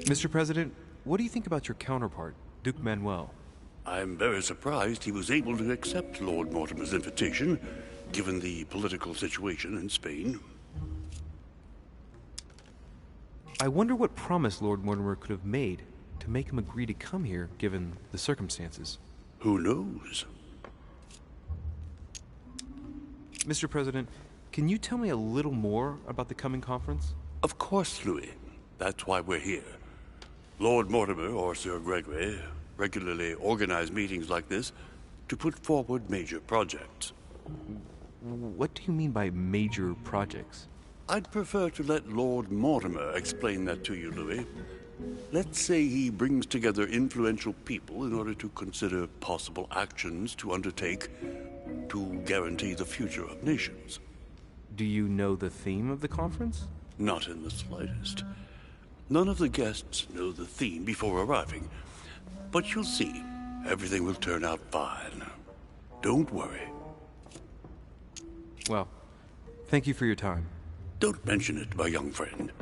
Mr. President, what do you think about your counterpart, Duke Manuel? I'm very surprised he was able to accept Lord Mortimer's invitation, given the political situation in Spain. I wonder what promise Lord Mortimer could have made to make him agree to come here, given the circumstances. Who knows? Mr. President, can you tell me a little more about the coming conference? Of course, Louis. That's why we're here. Lord Mortimer, or Sir Gregory, regularly organize meetings like this to put forward major projects. What do you mean by major projects? I'd prefer to let Lord Mortimer explain that to you, Louis. Let's say he brings together influential people in order to consider possible actions to undertake to guarantee the future of nations. Do you know the theme of the conference? Not in the slightest. None of the guests know the theme before arriving, but you'll see. Everything will turn out fine. Don't worry. Well, thank you for your time. Don't mention it, my young friend.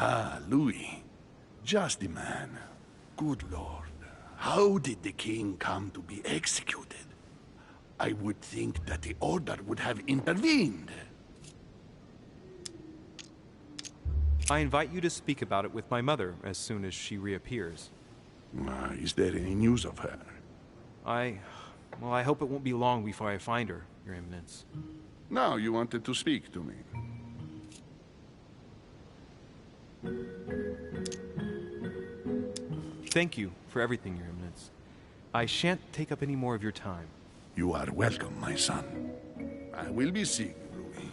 Ah, Louis. Just the man. Good Lord. How did the king come to be executed? I would think that the order would have intervened. I invite you to speak about it with my mother as soon as she reappears. Is there any news of her? I hope it won't be long before I find her, Your Eminence. Now you wanted to speak to me. Thank you for everything, Your Eminence. I shan't take up any more of your time. You are welcome, my son. I will be seeing you, Louis.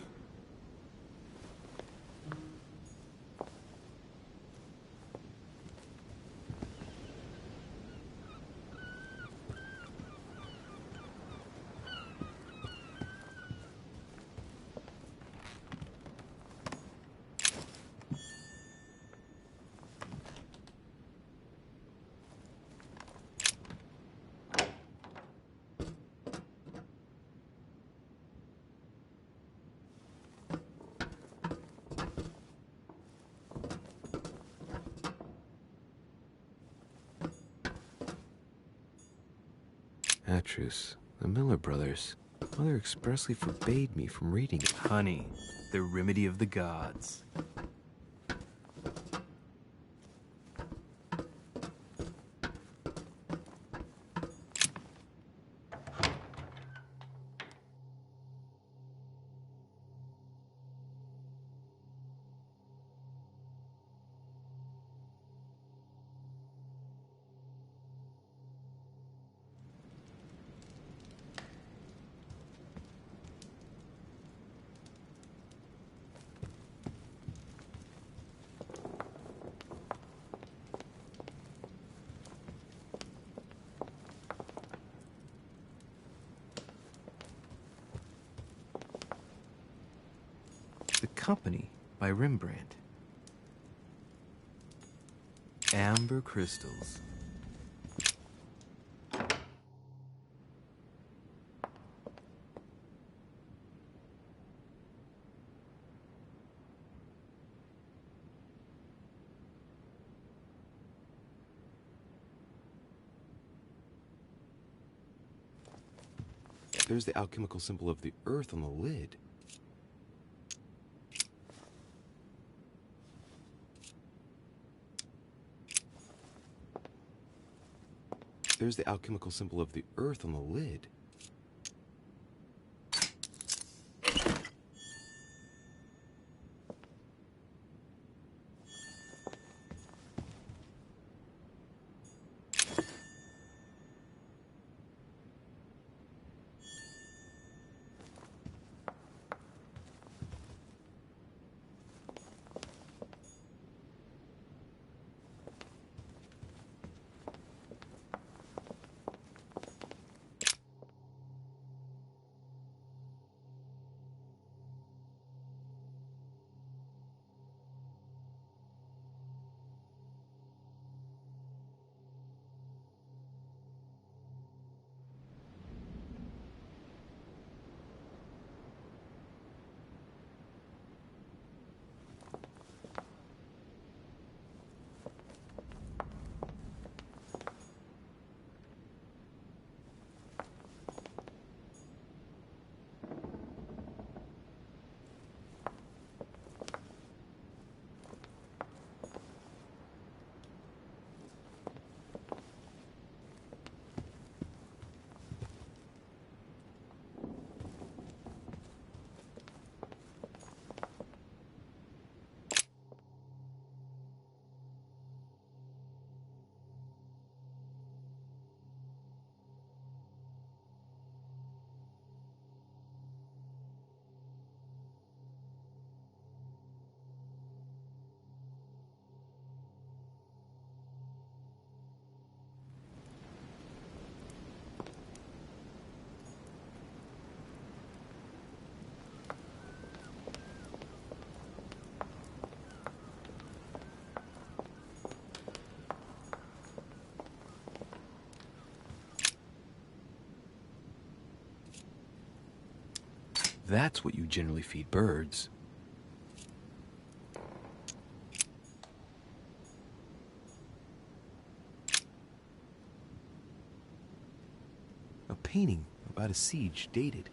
Petrus, the Miller brothers. Mother expressly forbade me from reading it. Honey, the remedy of the gods. The Company by Rembrandt. Amber crystals. There's the alchemical symbol of the earth on the lid. There's the alchemical symbol of the earth on the lid. That's what you generally feed birds. A painting about a siege dated.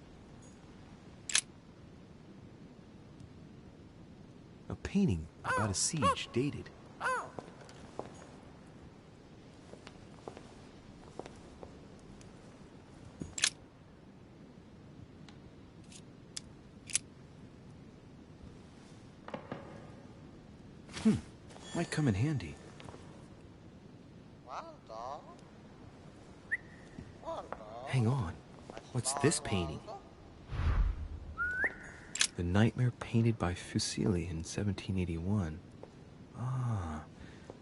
A painting about a siege dated. Might come in handy. Hang on. What's this painting? The Nightmare painted by Fuseli in 1781. Ah,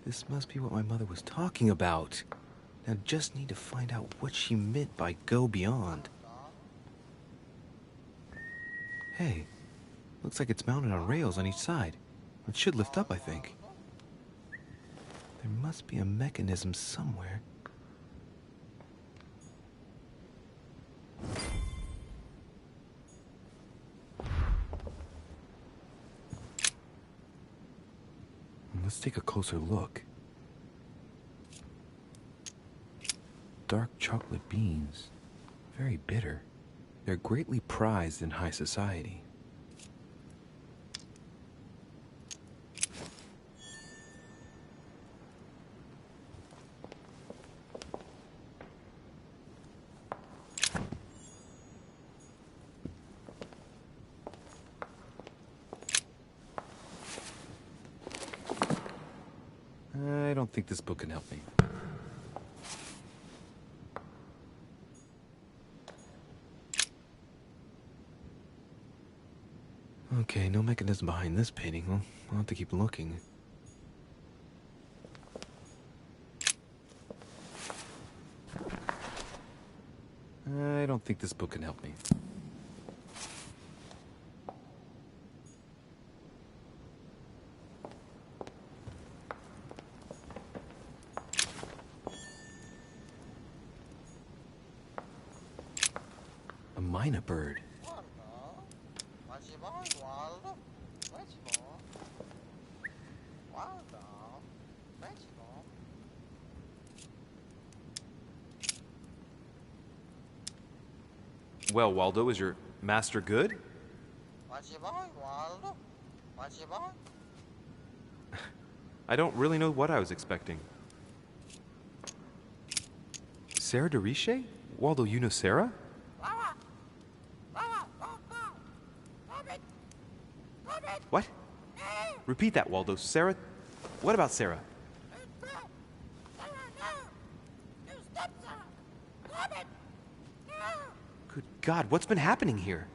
this must be what my mother was talking about. Now just need to find out what she meant by go beyond. Hey, looks like it's mounted on rails on each side. It should lift up, I think. There must be a mechanism somewhere. Let's take a closer look. Dark chocolate beans. very bitter. They're greatly prized in high society. I don't think this book can help me. Okay, no mechanism behind this painting. Well, I'll have to keep looking. I don't think this book can help me. A minor bird. Well, Waldo, is your master good? I don't really know what I was expecting. Sarah DeRiche? Waldo, you know Sarah? What? Repeat that, Waldo. Sarah? What about Sarah? Good God, what's been happening here?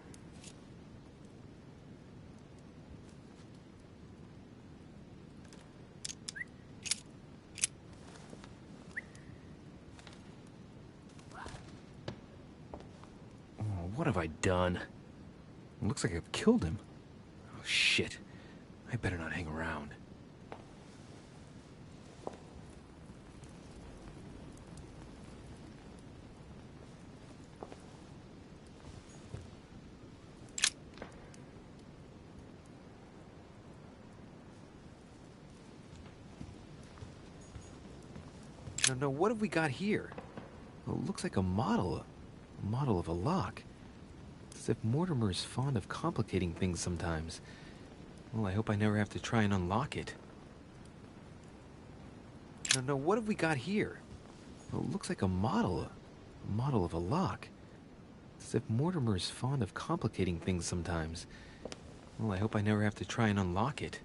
Oh, what have I done? It looks like I've killed him. Oh, shit. I better not hang around. No, what have we got here? Well, it looks like a model of a lock. It's as if Mortimer is fond of complicating things sometimes. Well, I hope I never have to try and unlock it. No, what have we got here? Well, it looks like a model of a lock. It's as if Mortimer is fond of complicating things sometimes. Well, I hope I never have to try and unlock it.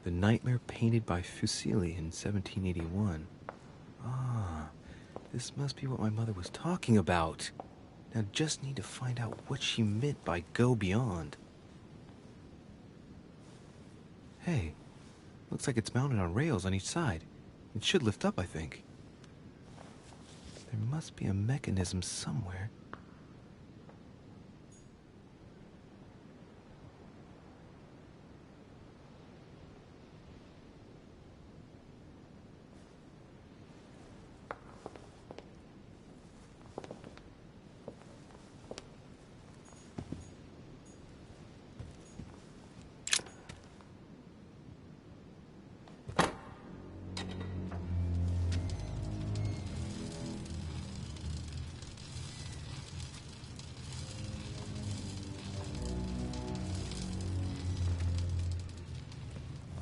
The Nightmare painted by Fuseli in 1781. Ah, this must be what my mother was talking about. Now just need to find out what she meant by go beyond. Hey, looks like it's mounted on rails on each side. It should lift up, I think. There must be a mechanism somewhere.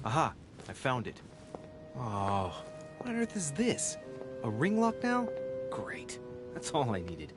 Aha, I found it. Oh, what on earth is this? A ring lock now? Great. That's all I needed.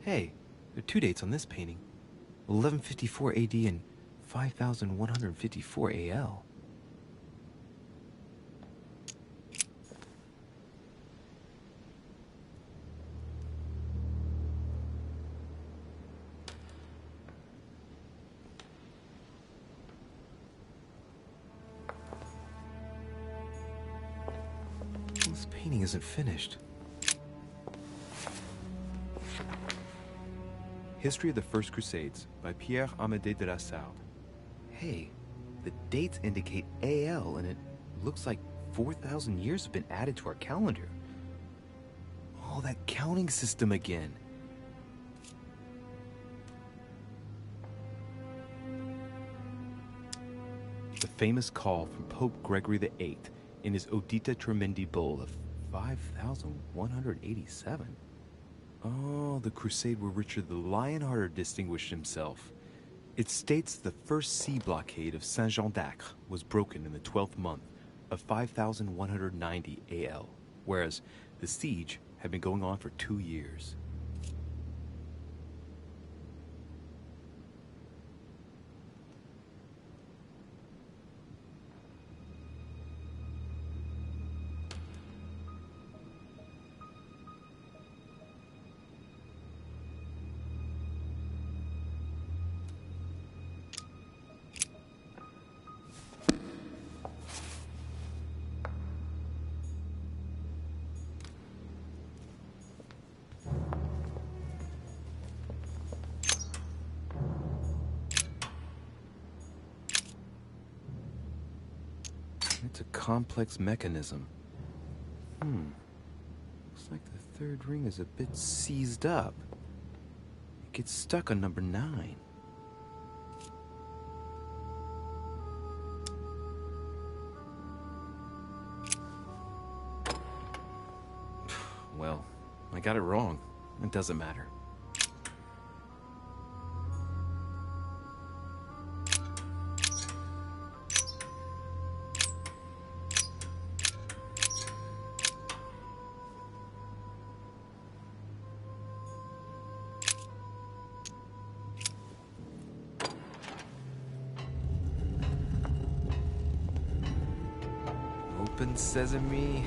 Hey, there are 2 dates on this painting. 1154 AD and 5154 AL. This painting isn't finished. History of the First Crusades by Pierre-Amédée de la Salle. Hey, the dates indicate AL, and it looks like 4,000 years have been added to our calendar. Oh, that counting system again. The famous call from Pope Gregory VIII in his Audita Tremendi Bull of 5,187. Oh, the crusade where Richard the Lionhearted distinguished himself. It states the first sea blockade of Saint-Jean d'Acre was broken in the 12th month of 5,190 AL, whereas the siege had been going on for 2 years. It's a complex mechanism. Looks like the third ring is a bit seized up. It gets stuck on number 9. Well, I got it wrong. It doesn't matter. Open sesame.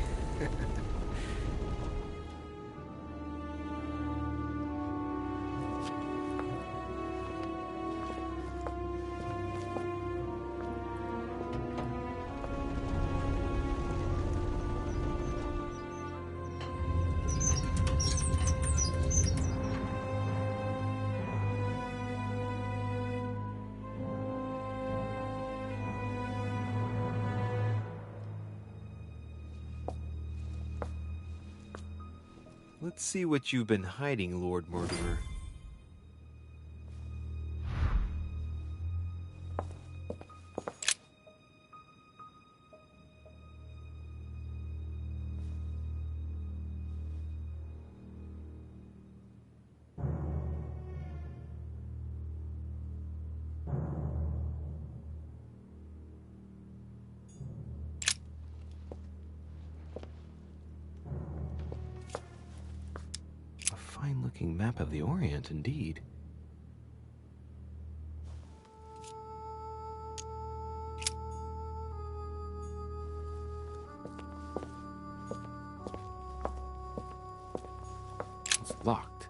Let's see what you've been hiding, Lord Murderer. Fine-looking map of the Orient, indeed. It's locked.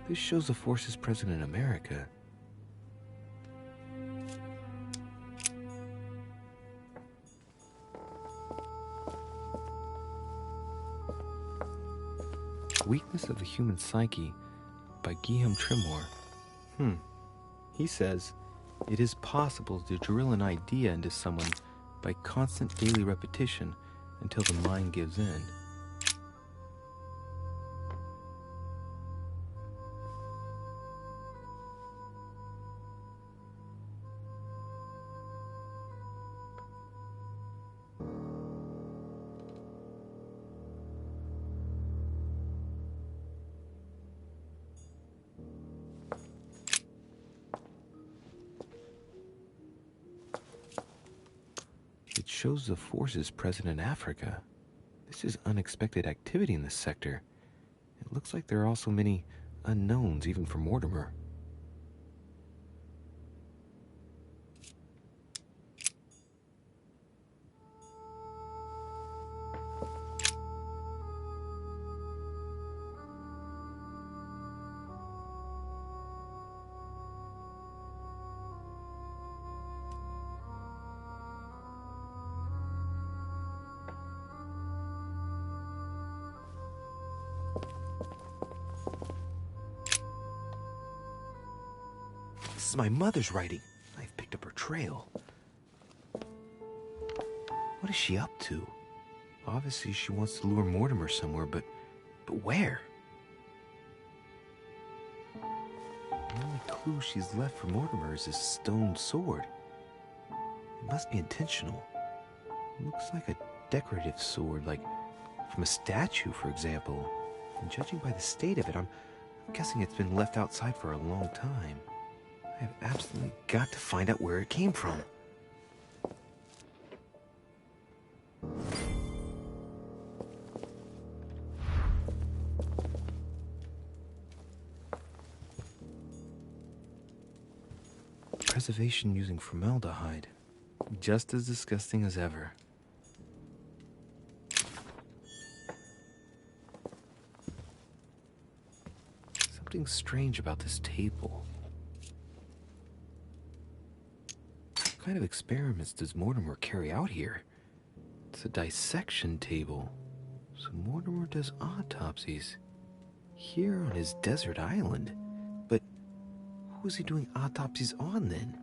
This shows the forces present in America. Weakness of the Human Psyche by Guillaume Tremor. He says, it is possible to drill an idea into someone by constant daily repetition until the mind gives in. It shows the forces present in Africa. This is unexpected activity in this sector. It looks like there are also many unknowns, even for Mortimer. This is my mother's writing. I've picked up her trail. What is she up to? Obviously, she wants to lure Mortimer somewhere, but where? The only clue she's left for Mortimer is this stone sword. It must be intentional. It looks like a decorative sword, like from a statue, for example. And judging by the state of it, I'm guessing it's been left outside for a long time. I have absolutely got to find out where it came from. Preservation using formaldehyde. Just as disgusting as ever. Something strange about this table. What kind of experiments does Mortimer carry out here? It's a dissection table. So Mortimer does autopsies here on his desert island. But who is he doing autopsies on then?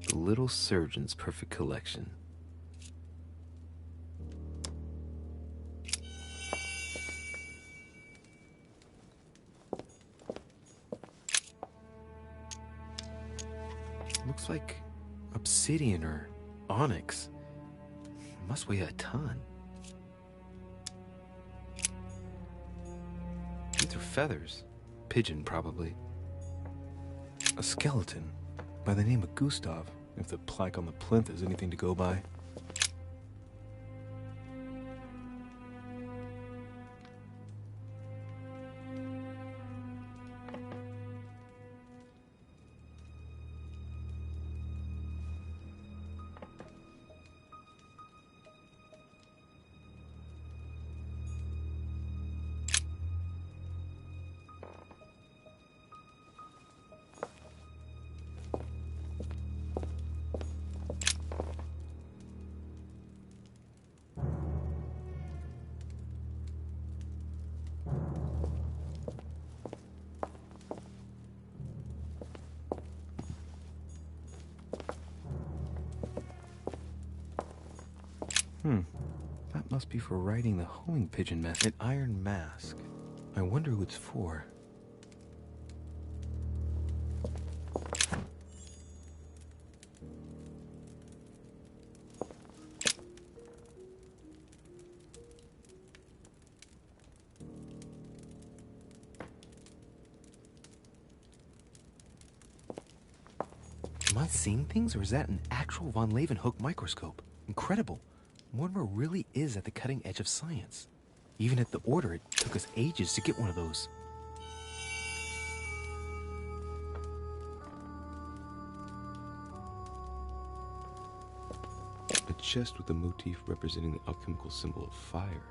The little surgeon's perfect collection. Looks like obsidian or onyx. It must weigh a ton. These are feathers. Pigeon, probably. A skeleton by the name of Gustav, if the plaque on the plinth is anything to go by. That must be for writing the homing pigeon method. An iron mask. I wonder who it's for. Am I seeing things, or is that an actual von Leeuwenhoek microscope? Incredible. Mortimer really is at the cutting edge of science. Even at the Order, it took us ages to get one of those. A chest with a motif representing the alchemical symbol of fire.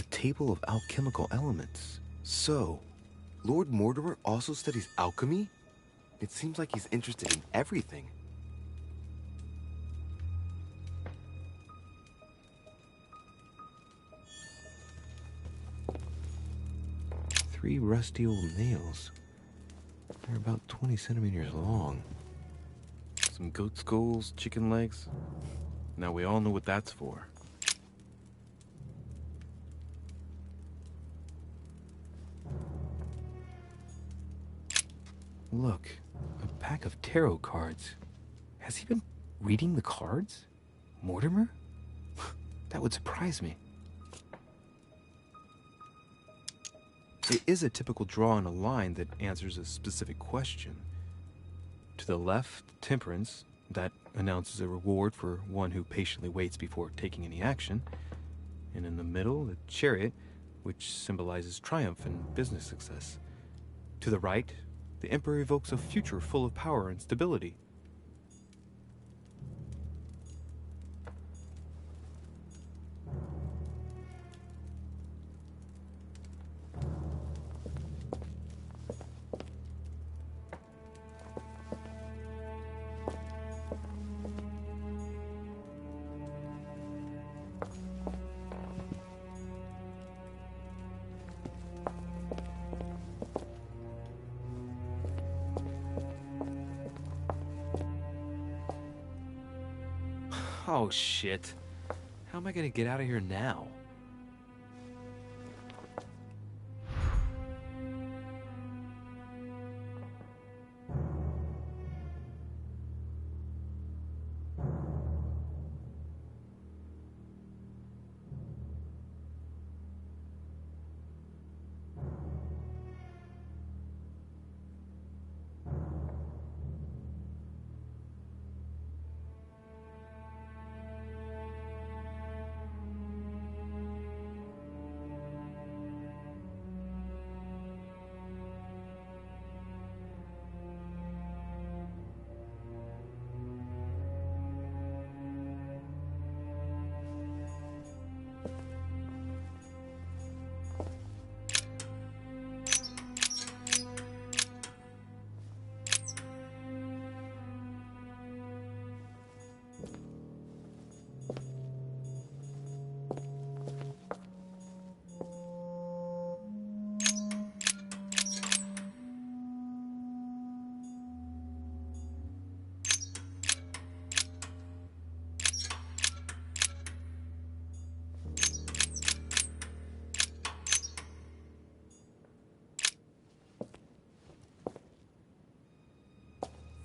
Table of alchemical elements. So, Lord Mortimer also studies alchemy? It seems like he's interested in everything. Three rusty old nails. They're about 20 centimeters long. Some goat skulls, chicken legs. Now we all know what that's for. Look, a pack of tarot cards. Has he been reading the cards? Mortimer? That would surprise me. It is a typical draw on a line that answers a specific question. To the left, temperance, that announces a reward for one who patiently waits before taking any action. And in the middle, the chariot, which symbolizes triumph and business success. To the right, the Emperor evokes a future full of power and stability. Oh, shit. How am I gonna get out of here now?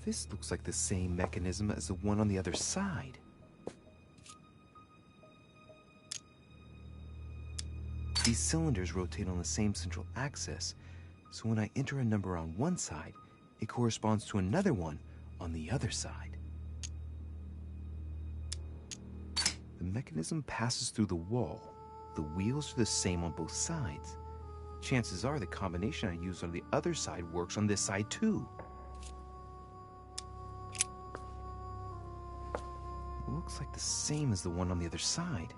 This looks like the same mechanism as the one on the other side. These cylinders rotate on the same central axis, so when I enter a number on one side, it corresponds to another one on the other side. The mechanism passes through the wall. The wheels are the same on both sides. Chances are the combination I used on the other side works on this side too. Looks like the same as the one on the other side.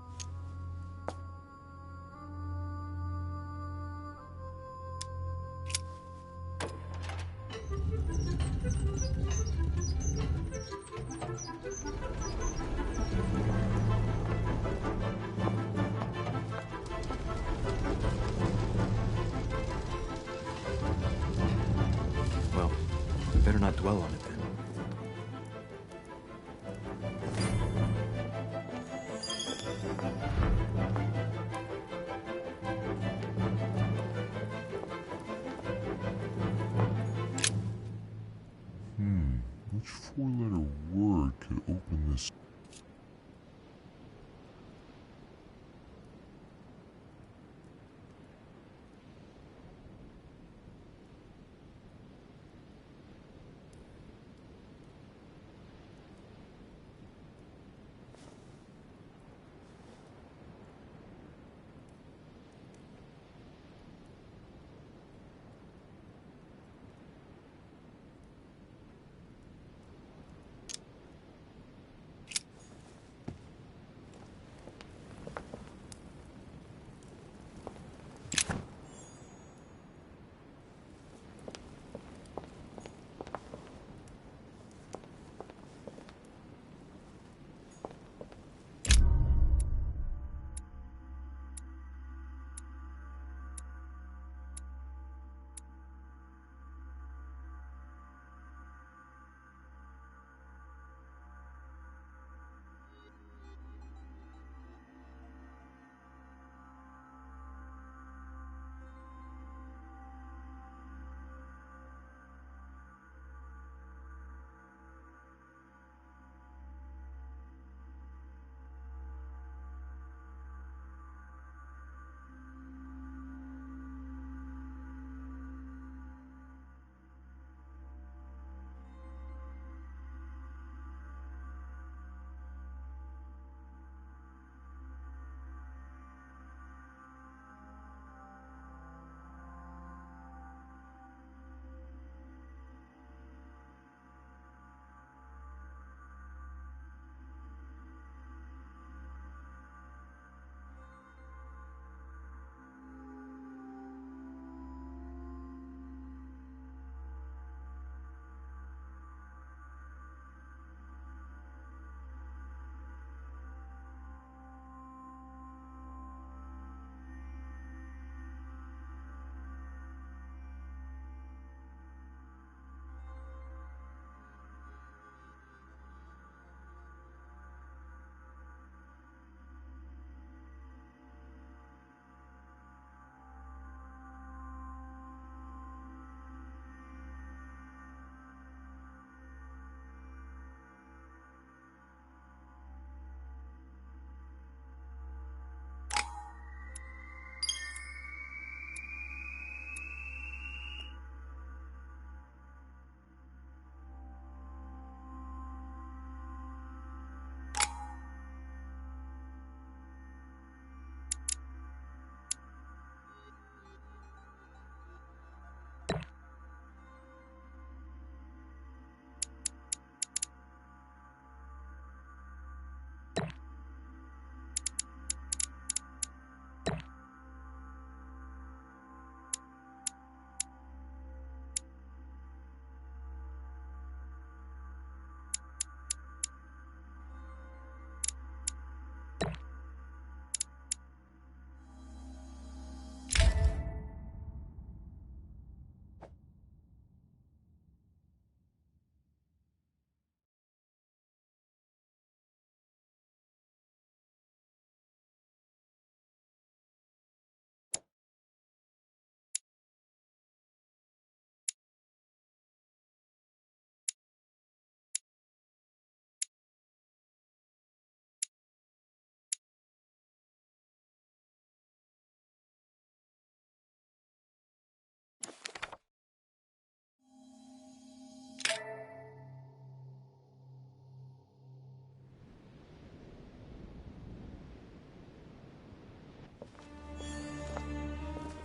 Well, we better not dwell on it then. Which four-letter word could open this?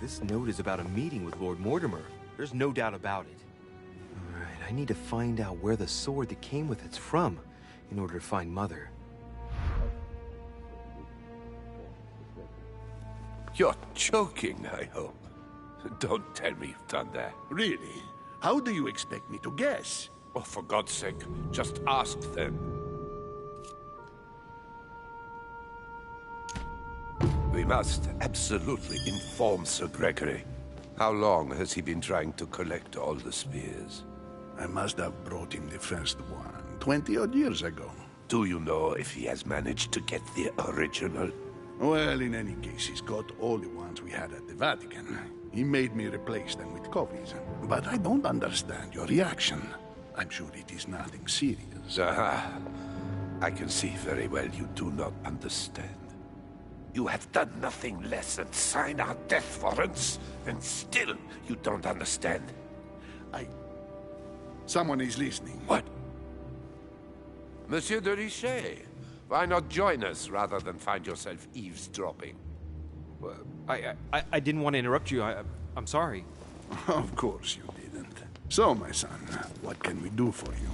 This note is about a meeting with Lord Mortimer. There's no doubt about it. All right, I need to find out where the sword that came with it's from in order to find Mother. You're joking, I hope. Don't tell me you've done that. Really? How do you expect me to guess? Oh, for God's sake, just ask them. We must absolutely inform Sir Gregory. How long has he been trying to collect all the spears? I must have brought him the first one 20-odd years ago. Do you know if he has managed to get the original? Well, in any case, he's got all the ones we had at the Vatican. He made me replace them with copies. But I don't understand your reaction. I'm sure it is nothing serious. Aha. I can see very well you do not understand. You have done nothing less than sign our death warrants, and still you don't understand. Someone is listening. What? Monsieur de Richet, why not join us rather than find yourself eavesdropping? Well, I didn't want to interrupt you. I'm sorry. Of course you didn't. So, my son, what can we do for you?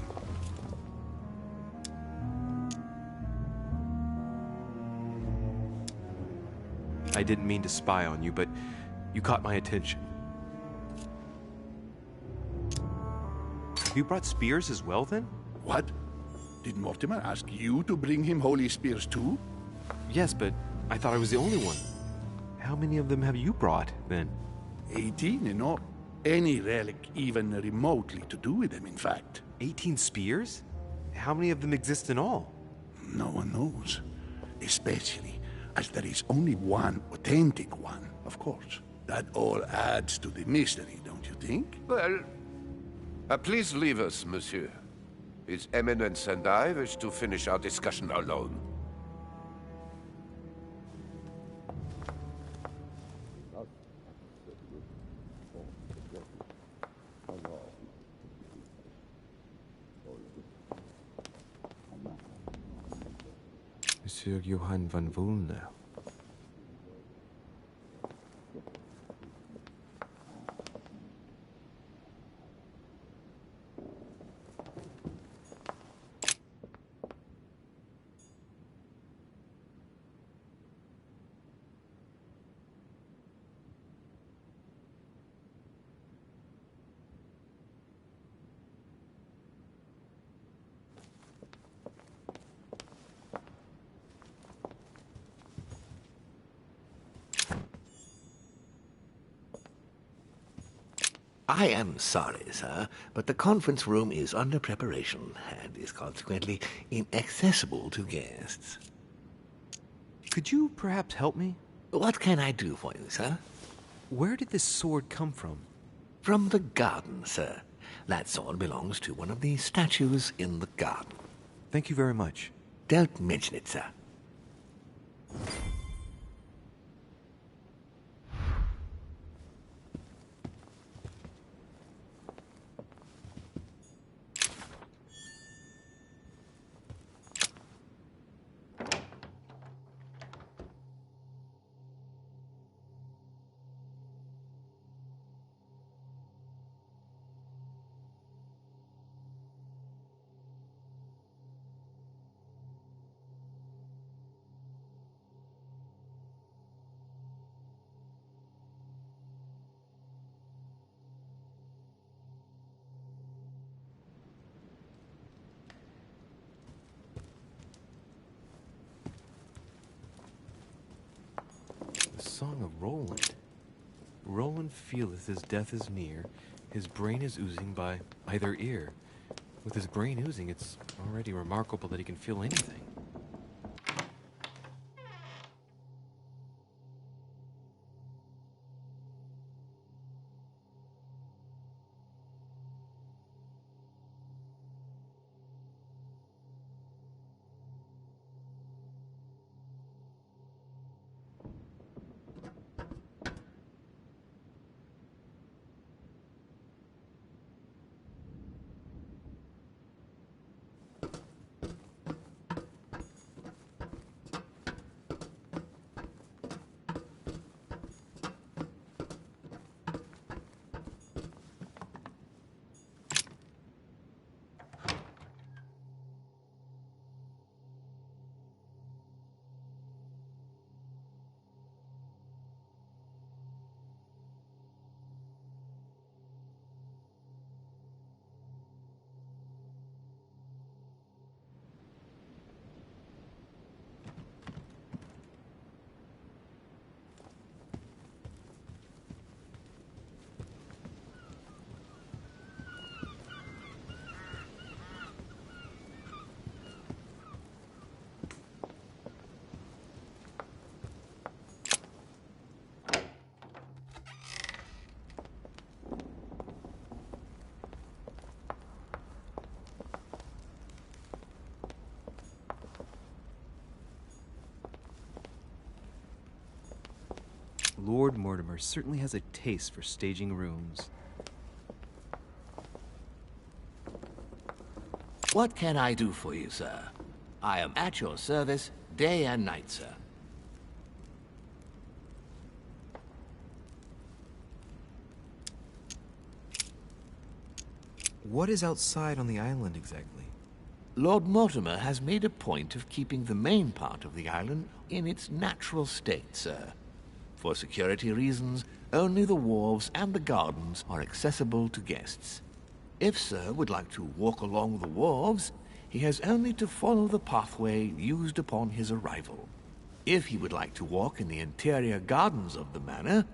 I didn't mean to spy on you, but you caught my attention. You brought spears as well, then? What? Did Mortimer ask you to bring him holy spears too? Yes, but I thought I was the only one. How many of them have you brought, then? 18 in all. Any relic even remotely to do with them, in fact. 18 spears? How many of them exist in all? No one knows. Especially as there is only one authentic one, of course. That all adds to the mystery, don't you think? Well, please leave us, monsieur. His Eminence and I wish to finish our discussion alone. Monsieur Johann van Vulner. I am sorry, sir, but the conference room is under preparation and is consequently inaccessible to guests. Could you perhaps help me? What can I do for you, sir? Where did this sword come from? From the garden, sir. That sword belongs to one of the statues in the garden. Thank you very much. Don't mention it, sir. Song of Roland. Roland feeleth his death is near, his brain is oozing by either ear. With his brain oozing, it's already remarkable that he can feel anything. Lord Mortimer certainly has a taste for staging rooms. What can I do for you, sir? I am at your service day and night, sir. What is outside on the island exactly? Lord Mortimer has made a point of keeping the main part of the island in its natural state, sir. For security reasons, only the wharves and the gardens are accessible to guests. If Sir would like to walk along the wharves, he has only to follow the pathway used upon his arrival. If he would like to walk in the interior gardens of the manor,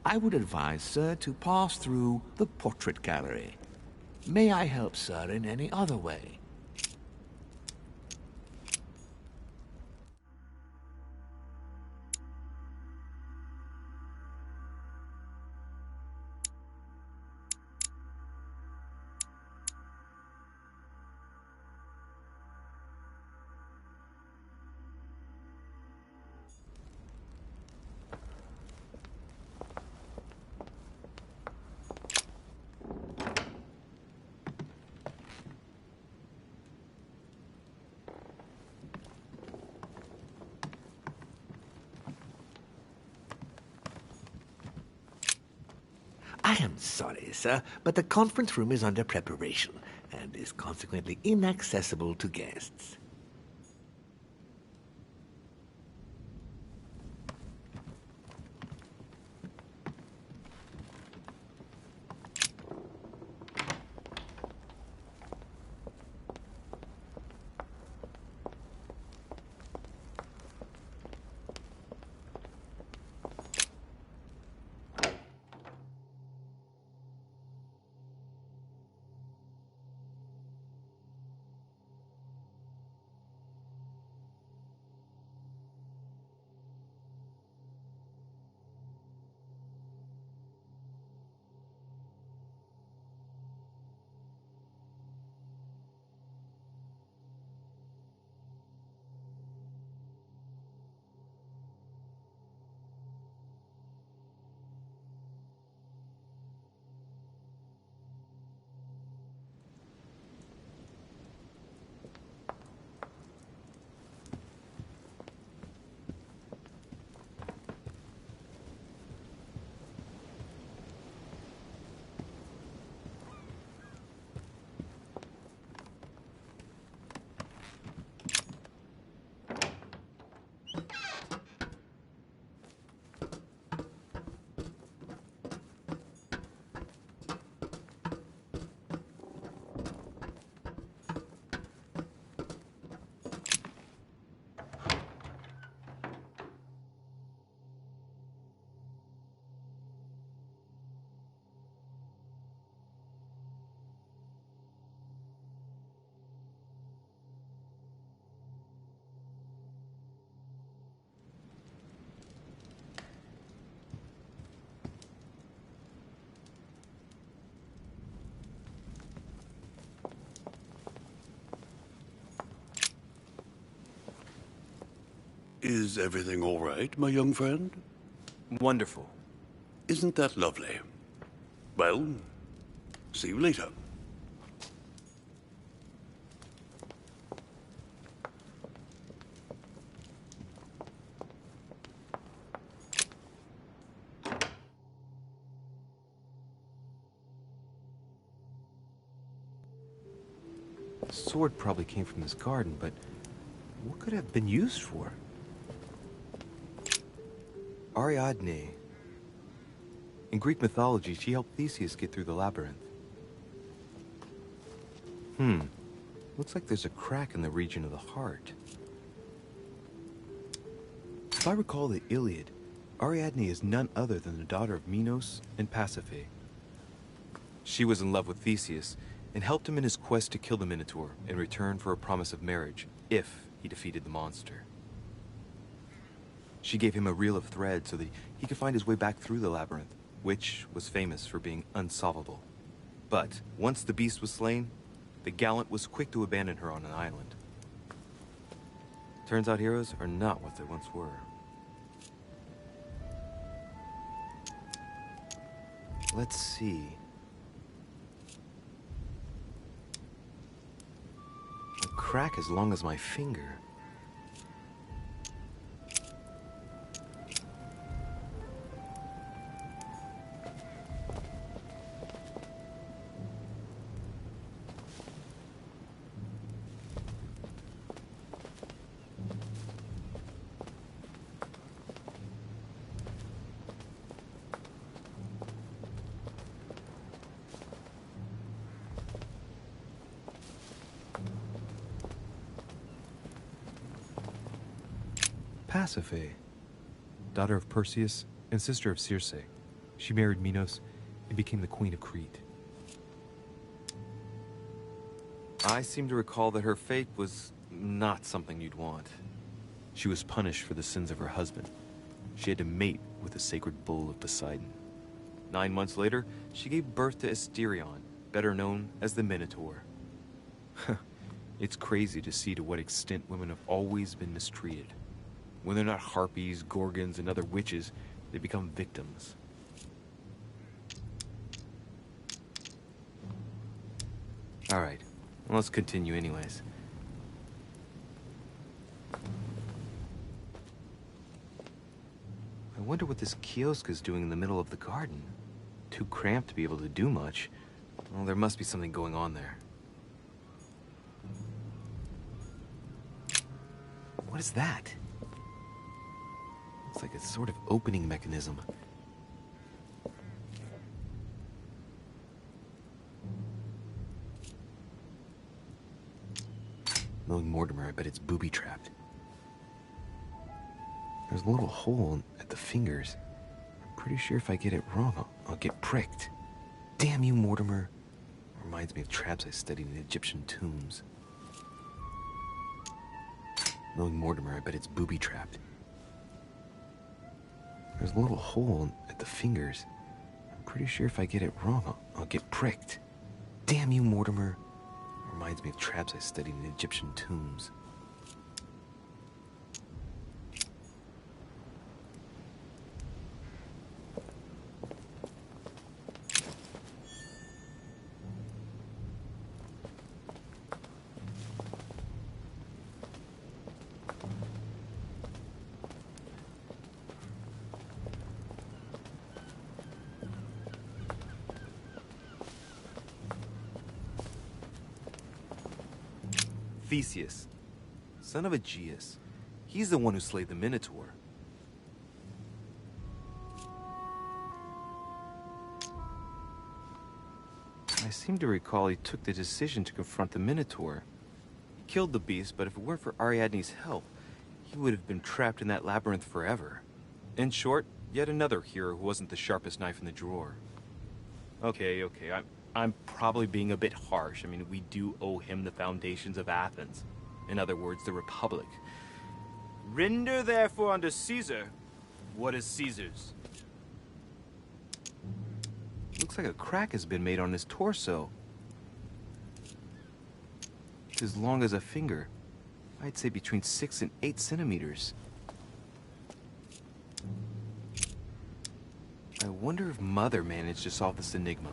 I would advise Sir to pass through the portrait gallery. May I help Sir in any other way? I am sorry, sir, but the conference room is under preparation and is consequently inaccessible to guests. Is everything all right, my young friend? Wonderful. Isn't that lovely? Well, see you later. The sword probably came from this garden, but what could it have been used for? Ariadne. In Greek mythology, she helped Theseus get through the labyrinth. Looks like there's a crack in the region of the heart. If I recall the Iliad, Ariadne is none other than the daughter of Minos and Pasiphae. She was in love with Theseus and helped him in his quest to kill the Minotaur in return for a promise of marriage if he defeated the monster. She gave him a reel of thread so that he could find his way back through the labyrinth, which was famous for being unsolvable. But once the beast was slain, the gallant was quick to abandon her on an island. Turns out heroes are not what they once were. let's see. A crack as long as my finger. Pasiphae, daughter of Perseus and sister of Circe. She married Minos and became the queen of Crete. I seem to recall that her fate was not something you'd want. She was punished for the sins of her husband. She had to mate with the sacred bull of Poseidon. 9 months later, she gave birth to Asterion, better known as the Minotaur. It's crazy to see to what extent women have always been mistreated. When they're not harpies, gorgons, and other witches, they become victims. Alright, well, let's continue anyways. I wonder what this kiosk is doing in the middle of the garden. Too cramped to be able to do much. Well, there must be something going on there. What is that? It's like a sort of opening mechanism. Knowing Mortimer, I bet it's booby-trapped. There's a little hole at the fingers. I'm pretty sure if I get it wrong, I'll get pricked. Damn you, Mortimer. Reminds me of traps I studied in Egyptian tombs. Knowing Mortimer, I bet it's booby-trapped. There's a little hole at the fingers. I'm pretty sure if I get it wrong, I'll get pricked. Damn you, Mortimer. Reminds me of traps I studied in Egyptian tombs. Theseus, son of Aegeus. He's the one who slayed the Minotaur. I seem to recall he took the decision to confront the Minotaur. He killed the beast, but if it weren't for Ariadne's help, he would have been trapped in that labyrinth forever. In short, yet another hero who wasn't the sharpest knife in the drawer. Okay, I'm probably being a bit harsh. I mean, we do owe him the foundations of Athens. In other words, the Republic. Render therefore unto Caesar what is Caesar's. Looks like a crack has been made on his torso. It's as long as a finger. I'd say between 6 and 8 centimeters. I wonder if Mother managed to solve this enigma.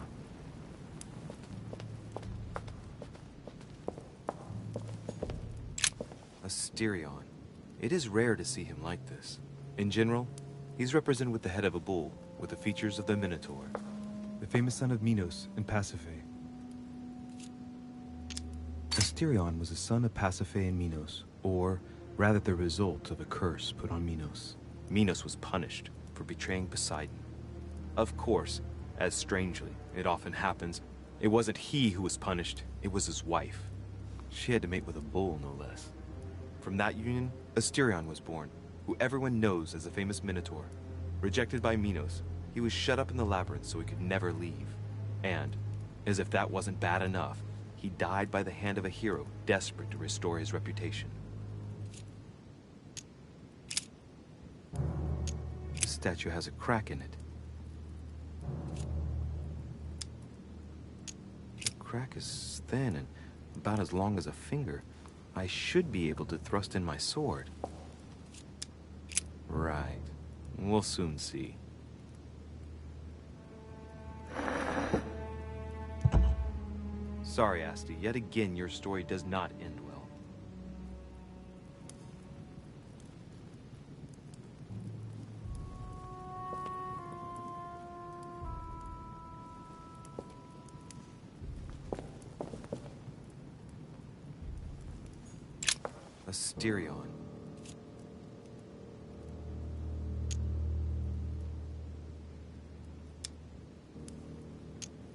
Asterion. It is rare to see him like this. In general, he's represented with the head of a bull, with the features of the Minotaur. The famous son of Minos and Pasiphae. Asterion was the son of Pasiphae and Minos, or rather the result of a curse put on Minos. Minos was punished for betraying Poseidon. Of course, as strangely it often happens, it wasn't he who was punished, it was his wife. She had to mate with a bull, no less. From that union, Asterion was born, who everyone knows as the famous Minotaur. Rejected by Minos, he was shut up in the labyrinth so he could never leave. And, as if that wasn't bad enough, he died by the hand of a hero desperate to restore his reputation. The statue has a crack in it. The crack is thin and about as long as a finger. I should be able to thrust in my sword. Right. We'll soon see. Sorry, Asti. Yet again, your story does not end well. Asterion.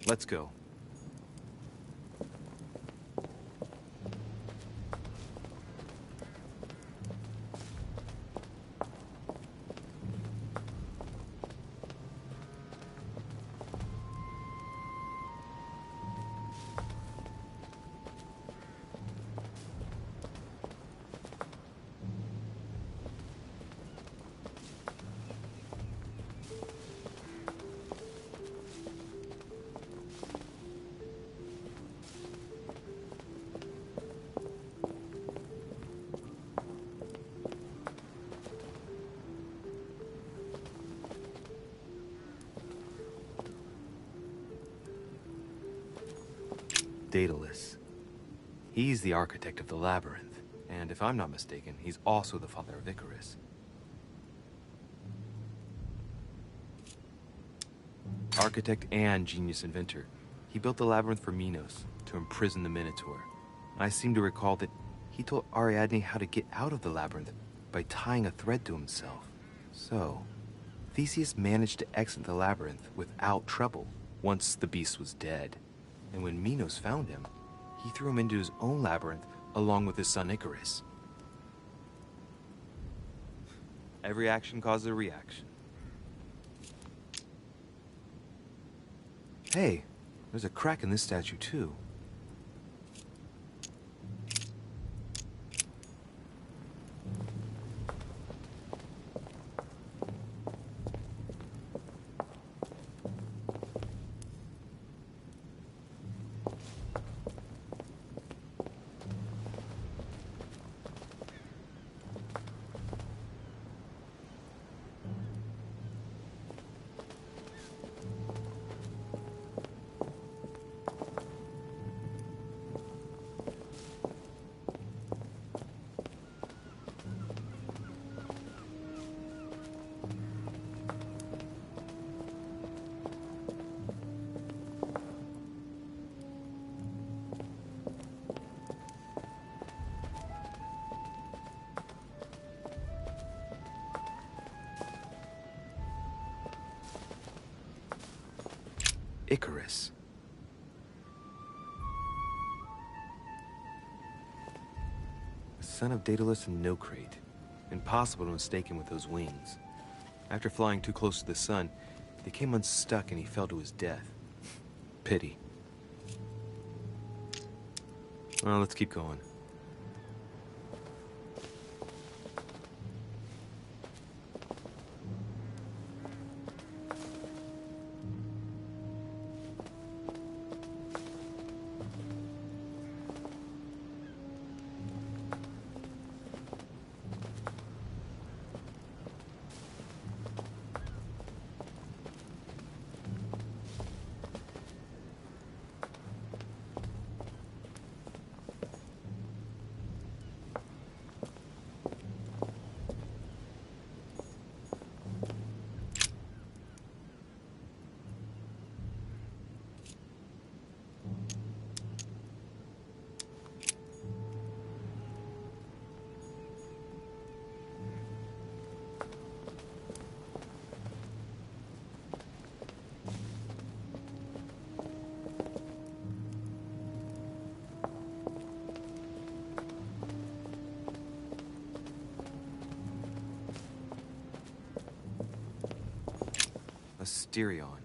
Let's go. Daedalus. He's the architect of the labyrinth, and if I'm not mistaken, he's also the father of Icarus. Architect and genius inventor, he built the labyrinth for Minos to imprison the Minotaur. I seem to recall that he told Ariadne how to get out of the labyrinth by tying a thread to himself. So, Theseus managed to exit the labyrinth without trouble once the beast was dead. And when Minos found him, he threw him into his own labyrinth along with his son Icarus. Every action causes a reaction. Hey, there's a crack in this statue too. Icarus. The son of Daedalus and Nocrate. Impossible to mistake him with those wings. After flying too close to the sun, they came unstuck and he fell to his death. Pity. Well, let's keep going. Asterion.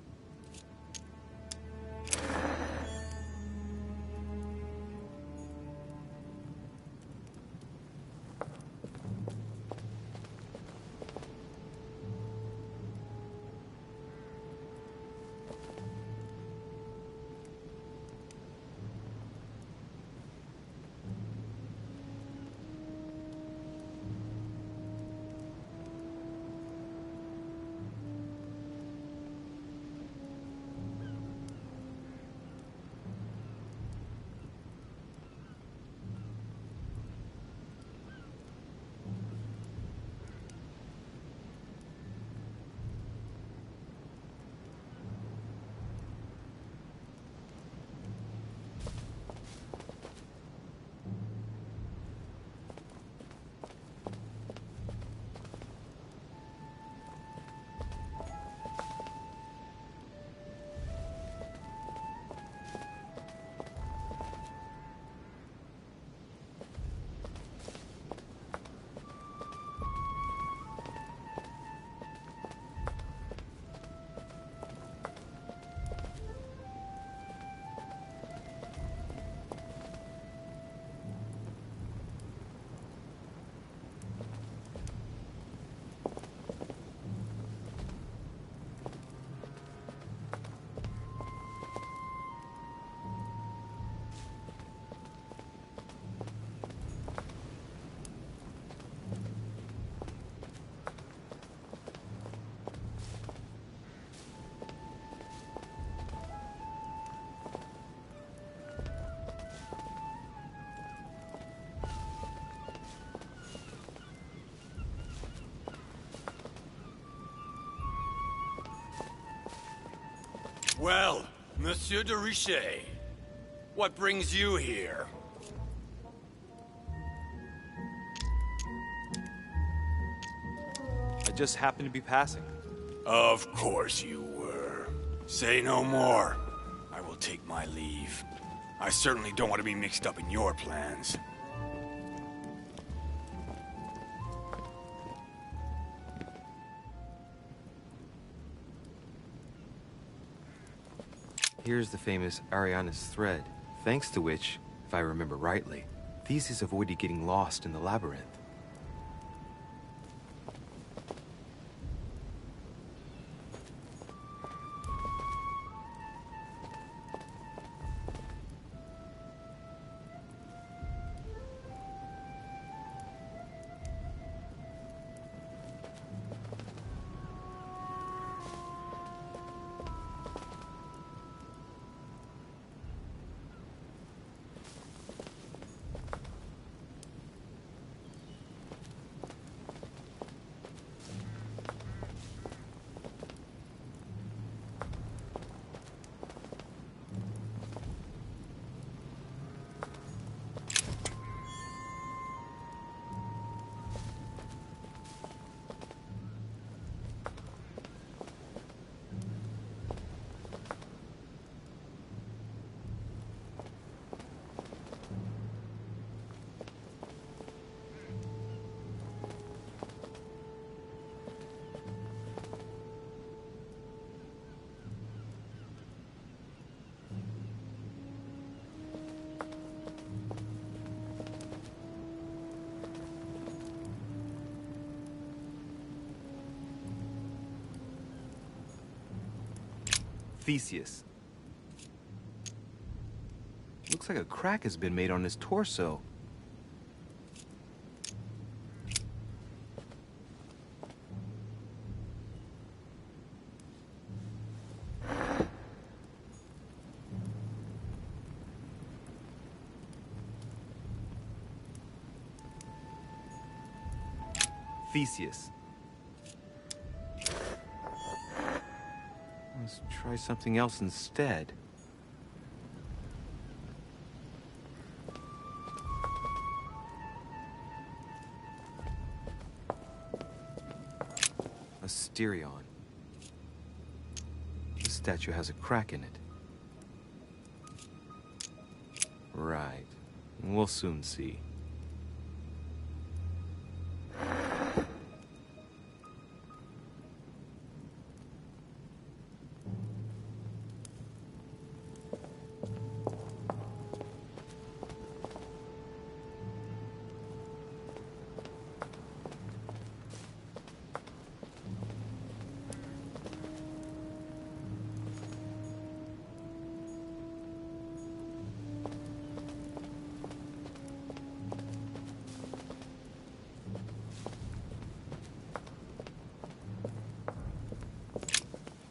Well, Monsieur de Richet, what brings you here? I just happened to be passing. Of course you were. Say no more. I will take my leave. I certainly don't want to be mixed up in your plans. Here's the famous Ariana's thread, thanks to which, if I remember rightly, Theseus avoided getting lost in the labyrinth. Theseus. Looks like a crack has been made on his torso. Theseus. Let's try something else instead. Asterion. The statue has a crack in it. Right. We'll soon see.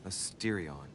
Asterion.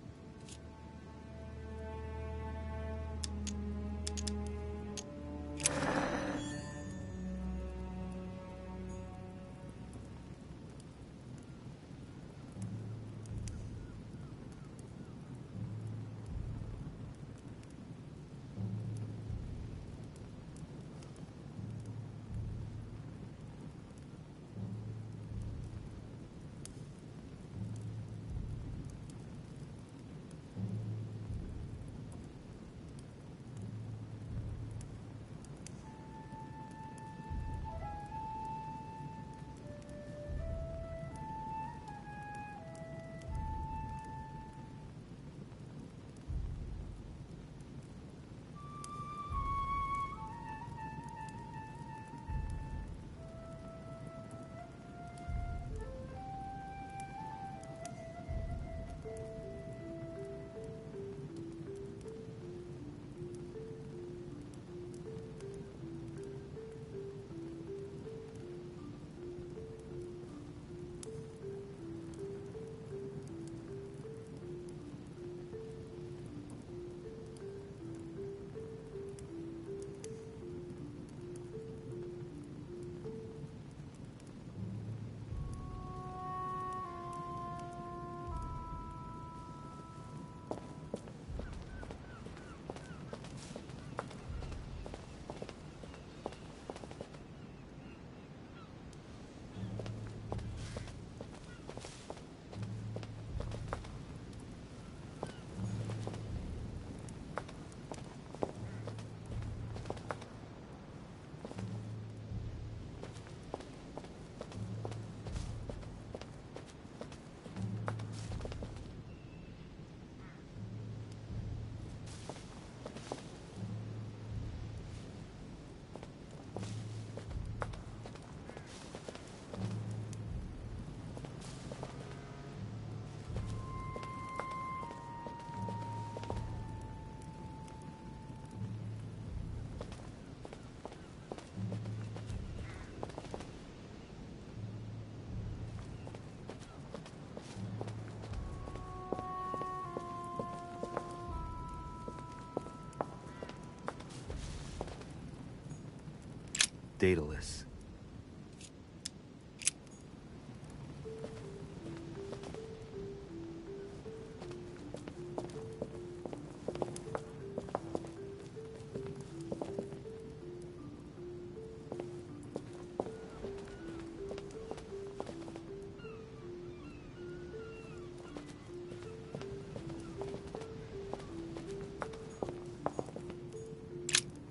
Daedalus.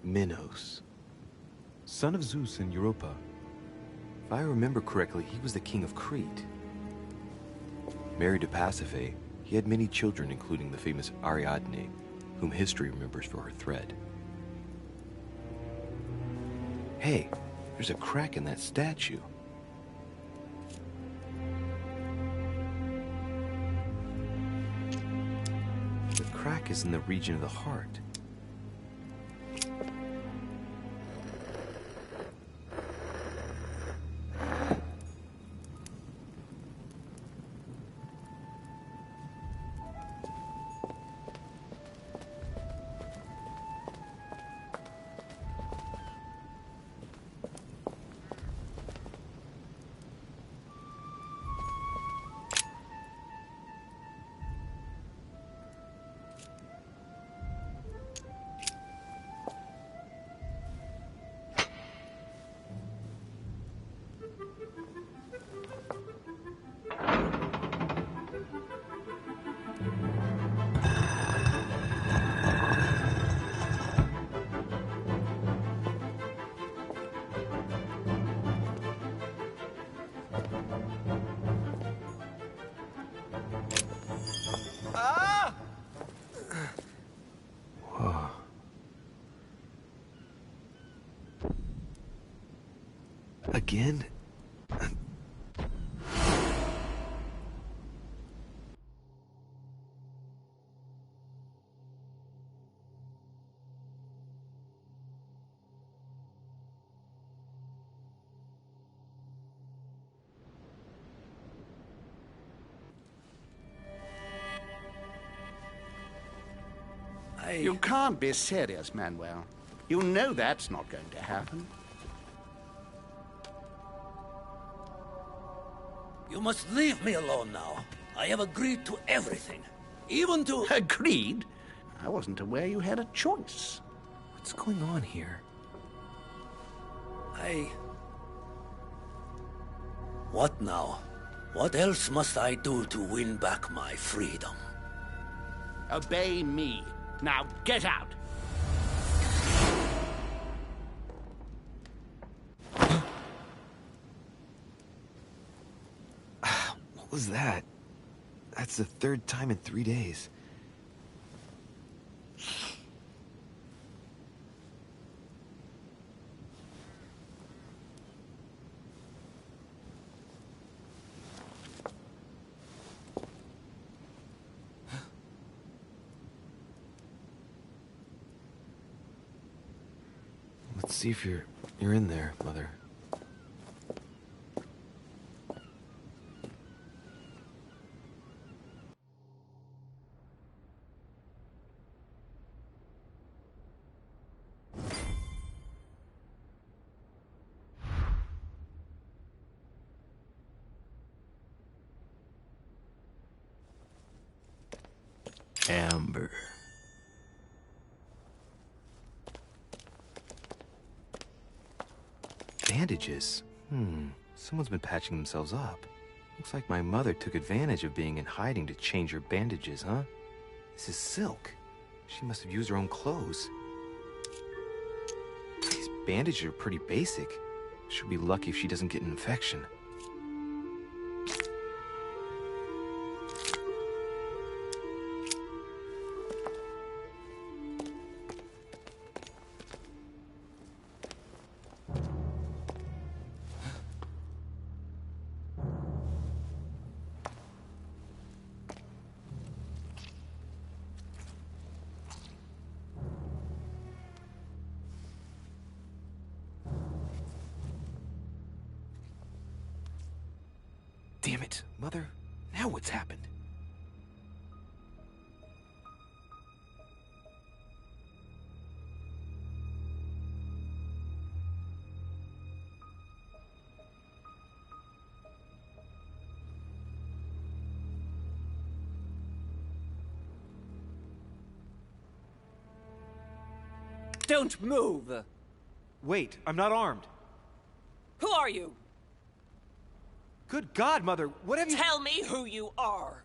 Minos, son of Zeus and Europa. If I remember correctly, he was the king of Crete. Married to Pasiphae, he had many children, including the famous Ariadne, whom history remembers for her thread. Hey, there's a crack in that statue. The crack is in the region of the heart. Again? You can't be serious, Manuel. You know that's not going to happen. You must leave me alone now. I have agreed to everything. Even to... Agreed? I wasn't aware you had a choice. What's going on here? What now? What else must I do to win back my freedom? Obey me. Now get out! What was that? That's the third time in 3 days. Let's see if you're in there, Mother. Amber. Bandages? Someone's been patching themselves up. Looks like my mother took advantage of being in hiding to change her bandages, huh? This is silk. She must have used her own clothes. These bandages are pretty basic. She'll be lucky if she doesn't get an infection. Damn it, Mother. Now what's happened? Don't move! Wait, I'm not armed. Who are you? Good God, Mother, what have you— Tell me who you are!